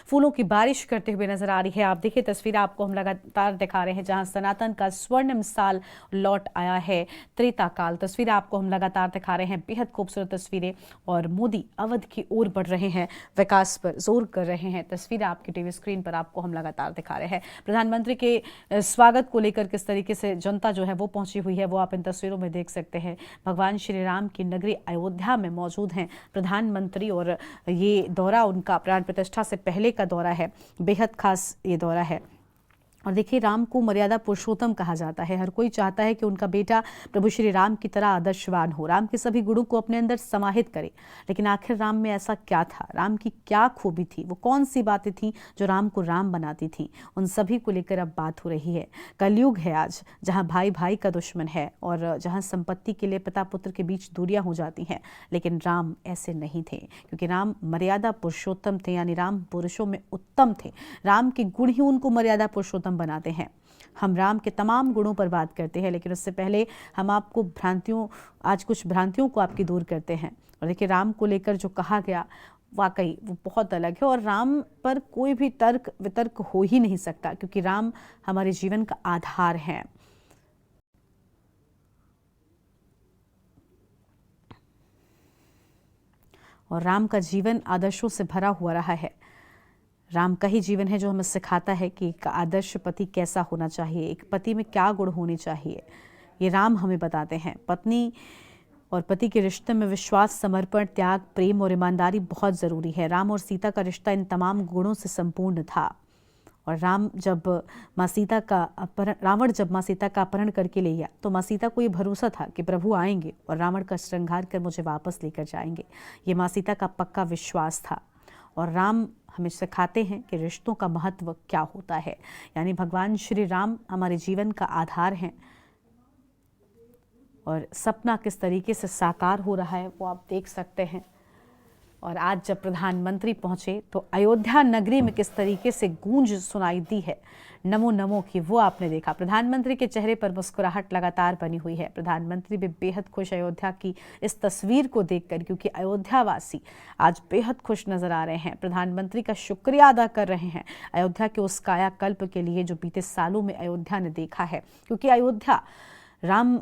फूलों की बारिश करते हुए नजर आ रही है। आप देखिए, तस्वीरें आपको हम लगातार दिखा रहे हैं जहां सनातन का स्वर्णिम साल लौट आया है, त्रेता काल। तस्वीरें आपको हम लगातार दिखा रहे हैं, बेहद खूबसूरत तस्वीरें। और मोदी अवध की ओर बढ़ रहे हैं, विकास पर जोर कर रहे हैं। तस्वीरें आपकी टीवी स्क्रीन पर आपको हम लगातार दिखा रहे हैं। प्रधानमंत्री के स्वागत को लेकर किस तरीके से जनता जो है वो पहुंची हुई है वो आप इन तस्वीरों में देख सकते हैं। भगवान श्री राम की नगरी अयोध्या में मौजूद हैं प्रधानमंत्री और ये दौरा उनका प्राण प्रतिष्ठा से पहले का दौरा है। बेहद खास ये दौरा है। और देखिए, राम को मर्यादा पुरुषोत्तम कहा जाता है। हर कोई चाहता है कि उनका बेटा प्रभु श्री राम की तरह आदर्शवान हो, राम के सभी गुणों को अपने अंदर समाहित करे। लेकिन आखिर राम में ऐसा क्या था, राम की क्या खूबी थी, वो कौन सी बातें थी जो राम को राम बनाती थी, उन सभी को लेकर अब बात हो रही है। कलयुग है आज, जहाँ भाई भाई का दुश्मन है और जहाँ संपत्ति के लिए पिता पुत्र के बीच दूरियां हो जाती हैं। लेकिन राम ऐसे नहीं थे, क्योंकि राम मर्यादा पुरुषोत्तम थे, यानी राम पुरुषों में उत्तम थे। राम के गुण ही उनको मर्यादा पुरुषोत्तम बनाते हैं। हम राम के तमाम गुणों पर बात करते हैं, लेकिन उससे पहले हम आपको आज कुछ भ्रांतियों को आपकी दूर करते हैं। और देखिए, राम को लेकर जो कहा गया वाकई वो बहुत अलग है और राम पर कोई भी तर्क वितर्क हो ही नहीं सकता, क्योंकि राम हमारे जीवन का आधार है। और राम का जीवन आदर्शों से भरा हुआ रहा है। राम का ही जीवन है जो हमें सिखाता है कि एक आदर्श पति कैसा होना चाहिए, एक पति में क्या गुण होने चाहिए, ये राम हमें बताते हैं। पत्नी और पति के रिश्ते में विश्वास, समर्पण, त्याग, प्रेम और ईमानदारी बहुत ज़रूरी है। राम और सीता का रिश्ता इन तमाम गुणों से संपूर्ण था। और रावण जब माँ सीता का अपहरण करके ले गया तो माँ सीता को ये भरोसा था कि प्रभु आएंगे और रावण का श्रृंगार कर मुझे वापस लेकर जाएंगे। ये माँ सीता का पक्का विश्वास था। और राम हमें सिखाते हैं कि रिश्तों का महत्व क्या होता है, यानी भगवान श्री राम हमारे जीवन का आधार हैं। और सपना किस तरीके से साकार हो रहा है वो आप देख सकते हैं। और आज जब प्रधानमंत्री पहुंचे तो अयोध्या नगरी में किस तरीके से गूंज सुनाई दी है नमो नमो की, वो आपने देखा। प्रधानमंत्री के चेहरे पर मुस्कुराहट लगातार बनी हुई है। प्रधानमंत्री भी बेहद खुश अयोध्या की इस तस्वीर को देखकर, क्योंकि अयोध्यावासी आज बेहद खुश नजर आ रहे हैं। प्रधानमंत्री का शुक्रिया अदा कर रहे हैं अयोध्या के उस कायाकल्प के लिए जो बीते सालों में अयोध्या ने देखा है। क्योंकि अयोध्या राम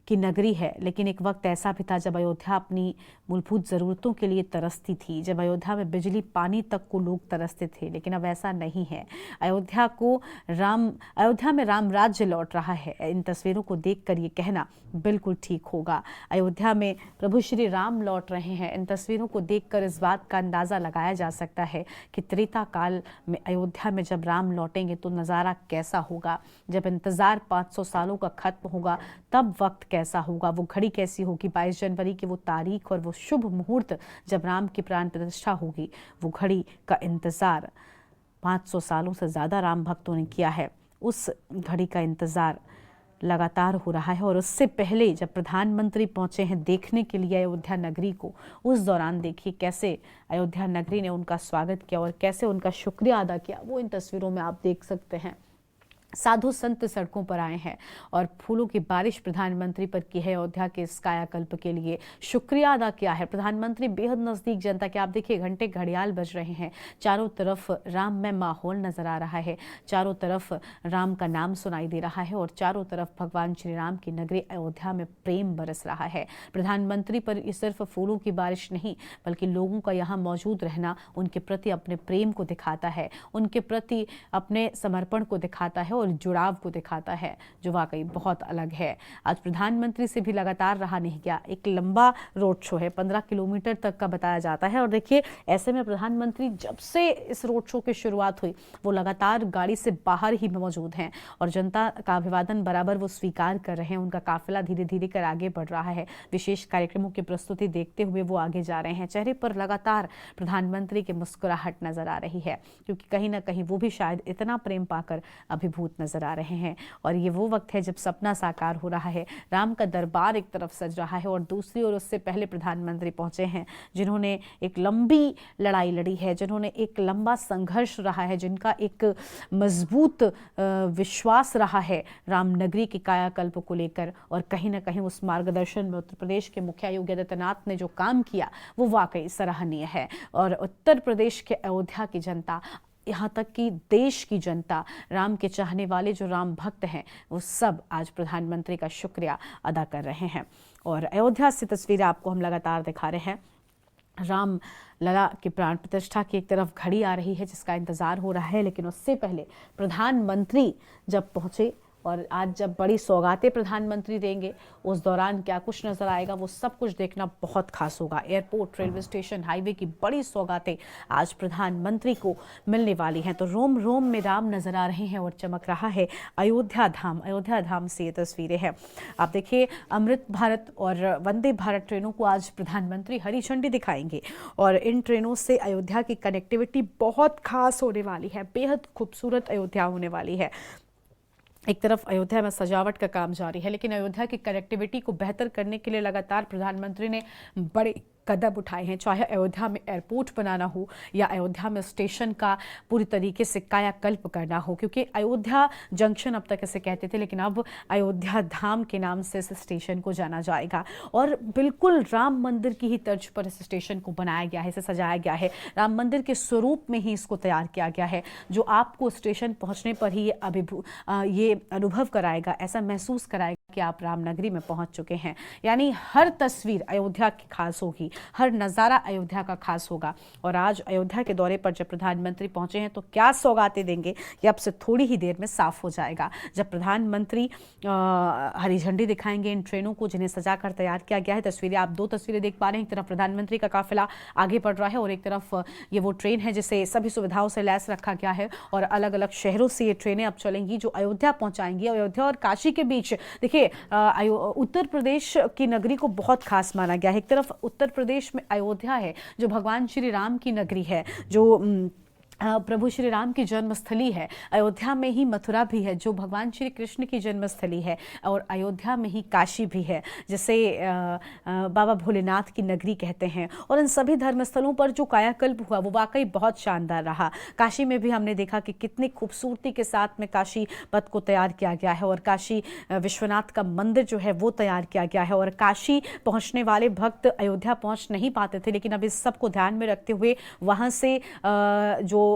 की नगरी है, लेकिन एक वक्त ऐसा भी था जब अयोध्या अपनी मूलभूत ज़रूरतों के लिए तरसती थी, जब अयोध्या में बिजली पानी तक को लोग तरसते थे। लेकिन अब ऐसा नहीं है। अयोध्या में राम राज्य लौट रहा है। इन तस्वीरों को देखकर ये कहना बिल्कुल ठीक होगा। अयोध्या में प्रभु श्री राम लौट रहे हैं। इन तस्वीरों को देखकर इस बात का अंदाज़ा लगाया जा सकता है कि त्रेता काल में अयोध्या में जब राम लौटेंगे तो नज़ारा कैसा होगा। जब इंतज़ार 500 सालों का खत्म होगा तब वक्त कैसा होगा, वो घड़ी कैसी होगी। 22 जनवरी की वो तारीख और वो शुभ मुहूर्त जब राम की प्राण प्रतिष्ठा होगी, वो घड़ी का इंतज़ार 500 सालों से ज़्यादा राम भक्तों ने किया है। उस घड़ी का इंतज़ार लगातार हो रहा है। और उससे पहले जब प्रधानमंत्री पहुंचे हैं देखने के लिए अयोध्या नगरी को, उस दौरान देखिए कैसे अयोध्या नगरी ने उनका स्वागत किया और कैसे उनका शुक्रिया अदा किया, वो इन तस्वीरों में आप देख सकते हैं। साधु संत सड़कों पर आए हैं और फूलों की बारिश प्रधानमंत्री पर की है। अयोध्या के इस कायाकल्प के लिए शुक्रिया अदा किया है प्रधानमंत्री। बेहद नजदीक जनता के, आप देखिए घंटे घड़ियाल बज रहे हैं, चारों तरफ राममय माहौल नजर आ रहा है, चारों तरफ राम का नाम सुनाई दे रहा है और चारों तरफ भगवान श्री राम की नगरी अयोध्या में प्रेम बरस रहा है। प्रधानमंत्री पर ये सिर्फ फूलों की बारिश नहीं बल्कि लोगों का यहाँ मौजूद रहना उनके प्रति अपने प्रेम को दिखाता है, उनके प्रति अपने समर्पण को दिखाता है और जुड़ाव को दिखाता है, जो वाकई बहुत अलग है। आज प्रधानमंत्री से भी लगातार रहा नहीं गया। एक लंबा रोड शो है, 15 किलोमीटर तक का बताया जाता है। और देखिए ऐसे में प्रधानमंत्री जब से इस रोड शो की शुरुआत हुई वो लगातार गाड़ी से बाहर ही मौजूद हैं और जनता का अभिवादन बराबर वो स्वीकार कर रहे हैं। उनका काफिला धीरे धीरे कर आगे बढ़ रहा है। विशेष कार्यक्रमों की प्रस्तुति देखते हुए वो आगे जा रहे हैं। चेहरे पर लगातार प्रधानमंत्री की मुस्कुराहट नजर आ रही है, क्योंकि कहीं ना कहीं वो भी शायद इतना प्रेम पाकर अभिभूत नजर आ रहे हैं। और ये वो वक्त है जब सपना साकार हो रहा है। राम का दरबार एक तरफ सज रहा है और दूसरी ओर उससे पहले प्रधानमंत्री पहुंचे हैं, जिन्होंने एक लंबी लड़ाई लड़ी है, जिन्होंने एक लंबा संघर्ष रहा है, जिनका एक मजबूत विश्वास रहा है राम नगरी के कायाकल्प को लेकर। और कहीं ना कहीं उस मार्गदर्शन में उत्तर प्रदेश के मुखिया योगी आदित्यनाथ ने जो काम किया वो वाकई सराहनीय है। और उत्तर प्रदेश के अयोध्या की जनता, यहाँ तक कि देश की जनता, राम के चाहने वाले जो राम भक्त हैं, वो सब आज प्रधानमंत्री का शुक्रिया अदा कर रहे हैं। और अयोध्या से तस्वीरें आपको हम लगातार दिखा रहे हैं। राम लला की प्राण प्रतिष्ठा की एक तरफ घड़ी आ रही है जिसका इंतजार हो रहा है, लेकिन उससे पहले प्रधानमंत्री जब पहुंचे और आज जब बड़ी सौगातें प्रधानमंत्री देंगे उस दौरान क्या कुछ नजर आएगा, वो सब कुछ देखना बहुत खास होगा। एयरपोर्ट, रेलवे स्टेशन, हाईवे की बड़ी सौगातें आज प्रधानमंत्री को मिलने वाली हैं। तो रोम रोम में राम नजर आ रहे हैं और चमक रहा है अयोध्या धाम। अयोध्या धाम से ये तस्वीरें हैं। आप देखिए अमृत भारत और वंदे भारत ट्रेनों को आज प्रधानमंत्री हरी झंडी दिखाएंगे और इन ट्रेनों से अयोध्या की कनेक्टिविटी बहुत खास होने वाली है। बेहद खूबसूरत अयोध्या होने वाली है। एक तरफ अयोध्या में सजावट का काम जारी है, लेकिन अयोध्या की कनेक्टिविटी को बेहतर करने के लिए लगातार प्रधानमंत्री ने बड़े कदम उठाए हैं। चाहे अयोध्या में एयरपोर्ट बनाना हो या अयोध्या में स्टेशन का पूरी तरीके से कायाकल्प करना हो, क्योंकि अयोध्या जंक्शन अब तक इसे कहते थे, लेकिन अब अयोध्या धाम के नाम से इस स्टेशन को जाना जाएगा। और बिल्कुल राम मंदिर की ही तर्ज पर इस स्टेशन को बनाया गया है, इसे सजाया गया है। राम मंदिर के स्वरूप में ही इसको तैयार किया गया है, जो आपको स्टेशन पहुंचने पर ही ये अनुभव कराएगा, ऐसा महसूस कराएगा कि आप रामनगरी में पहुंच चुके हैं। यानी हर तस्वीर अयोध्या की खास होगी, हर नज़ारा अयोध्या का खास होगा। और आज अयोध्या के दौरे पर जब प्रधानमंत्री पहुंचे हैं तो क्या सौगातें देंगे ये अब से थोड़ी ही देर में साफ हो जाएगा, जब प्रधानमंत्री हरी झंडी दिखाएंगे इन ट्रेनों को जिन्हें सजाकर तैयार किया गया है। तस्वीरें आप दो तस्वीरें देख पा रहे हैं, एक तरफ प्रधानमंत्री का काफिला आगे बढ़ रहा है और एक तरफ ये वो ट्रेन है जिसे सभी सुविधाओं से लैस रखा गया है और अलग अलग शहरों से ये ट्रेनें अब चलेंगी जो अयोध्या पहुंचाएंगी। अयोध्या और काशी के बीच देखिए उत्तर प्रदेश की नगरी को बहुत खास माना गया है। एक तरफ उत्तर प्रदेश में अयोध्या है जो भगवान श्री राम की नगरी है, जो प्रभु श्री राम की जन्मस्थली है। अयोध्या में ही मथुरा भी है जो भगवान श्री कृष्ण की जन्मस्थली है, और अयोध्या में ही काशी भी है जिसे बाबा भोलेनाथ की नगरी कहते हैं। और इन सभी धर्मस्थलों पर जो कायाकल्प हुआ वो वाकई बहुत शानदार रहा। काशी में भी हमने देखा कि कितनी खूबसूरती के साथ में काशी पथ को तैयार किया गया है और काशी विश्वनाथ का मंदिर जो है वो तैयार किया गया है। और काशी पहुँचने वाले भक्त अयोध्या पहुँच नहीं पाते थे, लेकिन अब इस सब को ध्यान में रखते हुए वहाँ से जो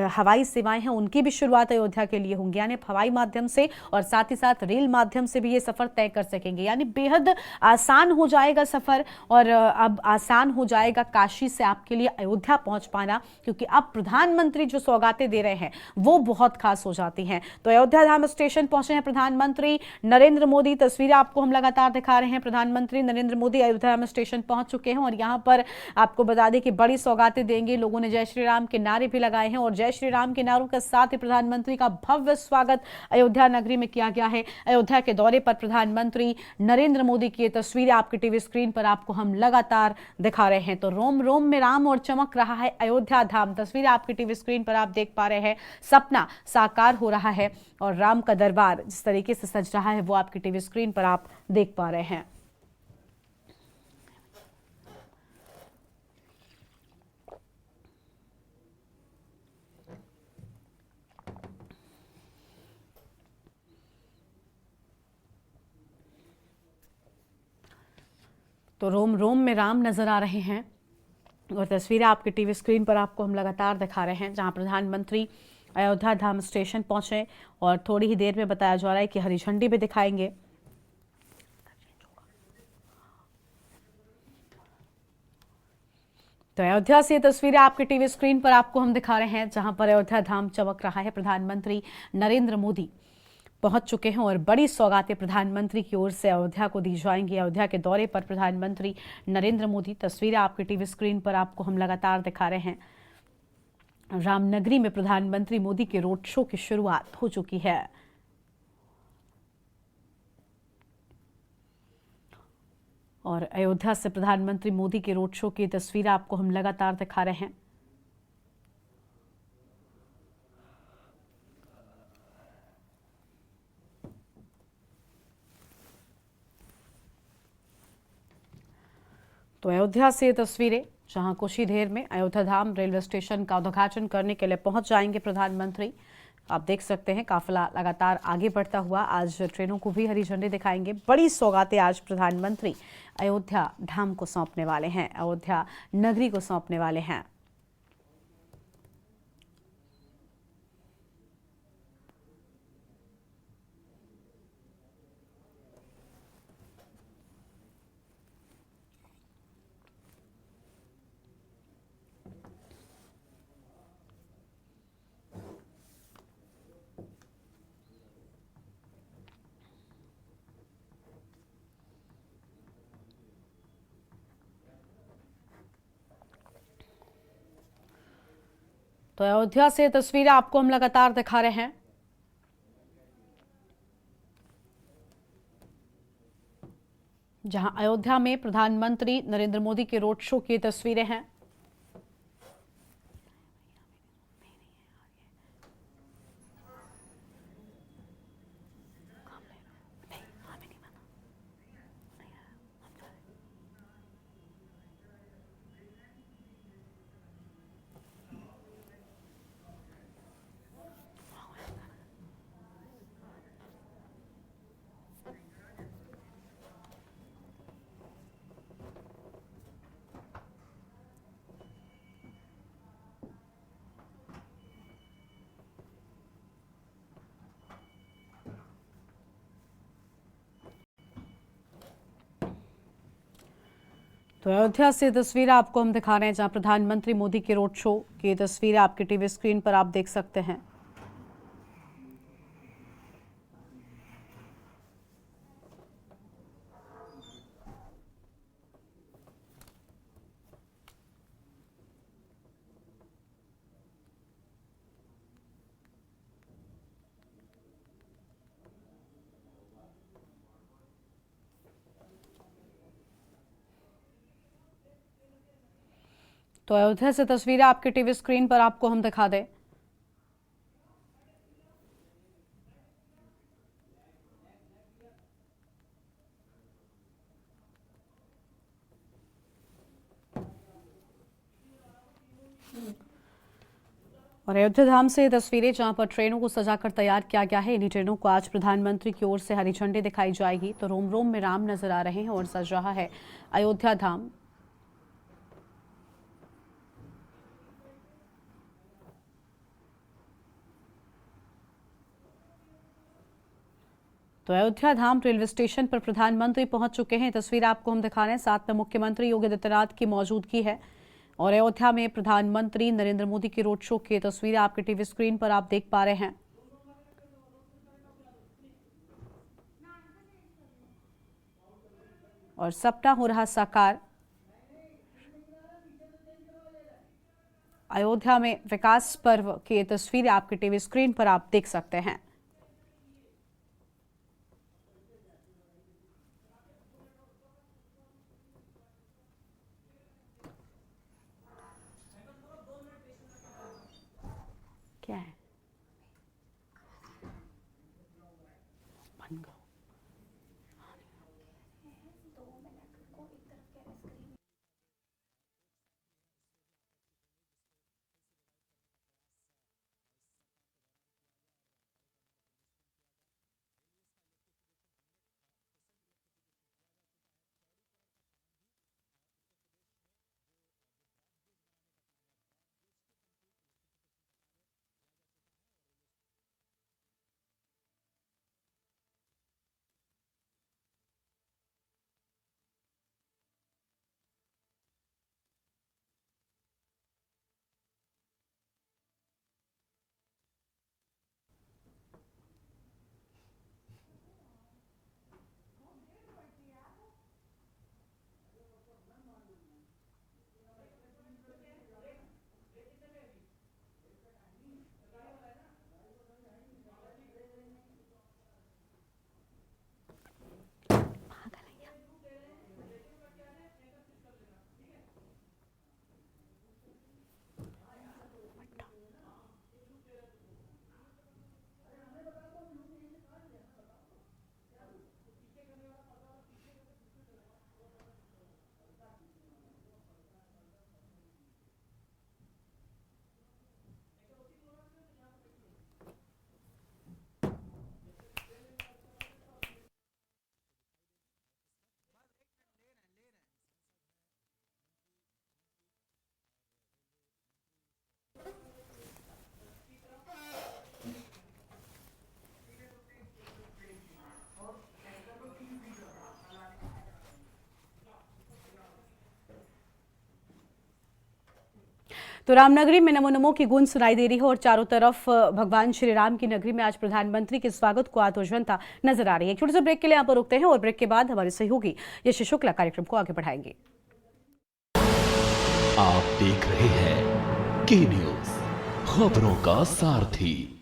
हवाई सेवाएं हैं उनकी भी शुरुआत अयोध्या के लिए होंगी, यानी हवाई माध्यम से और साथ ही साथ रेल माध्यम से भी ये सफर तय कर सकेंगे, यानी बेहद आसान हो जाएगा सफर। और अब आसान हो जाएगा काशी से आपके लिए अयोध्या पहुंच पाना, क्योंकि अब प्रधानमंत्री जो सौगातें दे रहे हैं वो बहुत खास हो जाती हैं। तो अयोध्या धाम स्टेशन पहुंचे हैं प्रधानमंत्री नरेंद्र मोदी। तस्वीरें आपको हम लगातार दिखा रहे हैं। प्रधानमंत्री नरेंद्र मोदी अयोध्या धाम स्टेशन पहुंच चुके हैं और यहां पर आपको बता दें कि बड़ी सौगातें देंगे। लोगों ने जय श्री राम के नारे भी लगाए हैं और जय श्री राम के नारों के साथ ही प्रधानमंत्री का भव्य स्वागत अयोध्या नगरी में किया गया है। अयोध्या के दौरे पर प्रधानमंत्री नरेंद्र मोदी की ये तस्वीरें आपकी टीवी स्क्रीन पर आपको हम लगातार दिखा रहे हैं। तो रोम रोम में राम और चमक रहा है अयोध्या धाम। तस्वीरें आपकी टीवी स्क्रीन पर आप देख पा रहे हैं। सपना साकार हो रहा है और राम का दरबार जिस तरीके से सज रहा है वो आपकी टीवी स्क्रीन पर आप देख पा रहे हैं। तो रोम रोम में राम नजर आ रहे हैं और तस्वीरें आपकी टीवी स्क्रीन पर आपको हम लगातार दिखा रहे हैं, जहां प्रधानमंत्री अयोध्या धाम स्टेशन पहुंचे और थोड़ी ही देर में बताया जा रहा है कि हरी झंडी भी दिखाएंगे। तो अयोध्या से ये तस्वीरें आपके टीवी स्क्रीन पर आपको हम दिखा रहे हैं, जहां पर अयोध्या धाम चमक रहा है। प्रधानमंत्री नरेंद्र मोदी पहुंच चुके हैं और बड़ी सौगातें प्रधानमंत्री की ओर से अयोध्या को दी जाएंगी। अयोध्या के दौरे पर प्रधानमंत्री नरेंद्र मोदी। तस्वीरें आपकी टीवी स्क्रीन पर आपको हम लगातार दिखा रहे हैं। रामनगरी में प्रधानमंत्री मोदी के रोड शो की शुरुआत हो चुकी है। और अयोध्या से प्रधानमंत्री मोदी के रोड शो की तस्वीरें आपको हम लगातार दिखा रहे हैं। तो अयोध्या से तस्वीरें, जहां कुछ ही देर में अयोध्या धाम रेलवे स्टेशन का उद्घाटन करने के लिए पहुंच जाएंगे प्रधानमंत्री। आप देख सकते हैं काफिला लगातार आगे बढ़ता हुआ। आज ट्रेनों को भी हरी झंडी दिखाएंगे। बड़ी सौगातें आज प्रधानमंत्री अयोध्या धाम को सौंपने वाले हैं, अयोध्या नगरी को सौंपने वाले हैं। तो अयोध्या से तस्वीरें आपको हम लगातार दिखा रहे हैं। जहां अयोध्या में प्रधानमंत्री नरेंद्र मोदी के रोड शो की तस्वीरें हैं। तो अयोध्या से तस्वीरें आपको हम दिखा रहे हैं, जहां प्रधानमंत्री मोदी के रोड शो की तस्वीरें आपकी टीवी स्क्रीन पर आप देख सकते हैं। तो अयोध्या से तस्वीरें आपकी टीवी स्क्रीन पर आपको हम दिखा दें। और अयोध्या धाम से ये तस्वीरें, जहां पर ट्रेनों को सजाकर तैयार किया गया है। इन्हीं ट्रेनों को आज प्रधानमंत्री की ओर से हरी झंडी दिखाई जाएगी। तो रोम रोम में राम नजर आ रहे हैं और सज रहा है अयोध्या धाम। तो अयोध्या धाम रेलवे स्टेशन पर प्रधानमंत्री पहुंच चुके हैं। तस्वीर आपको हम दिखा रहे हैं। साथ में मुख्यमंत्री योगी आदित्यनाथ की मौजूदगी है और अयोध्या में प्रधानमंत्री नरेंद्र मोदी के रोड शो की तस्वीरें आपके टीवी स्क्रीन पर आप देख पा रहे हैं। और सपना हो रहा साकार। अयोध्या में विकास पर्व की तस्वीरें आपके टीवी स्क्रीन पर आप देख सकते हैं। क्या है तो रामनगरी में नमो नमो की गूंज सुनाई दे रही है और चारों तरफ भगवान श्री राम की नगरी में आज प्रधानमंत्री के स्वागत को आतुर जनता नजर आ रही है। छोटे से ब्रेक के लिए यहाँ पर रुकते हैं और ब्रेक के बाद हमारे सहयोगी यश शुक्ला कार्यक्रम को आगे बढ़ाएंगे। आप देख रहे हैं के न्यूज, खबरों का सारथी।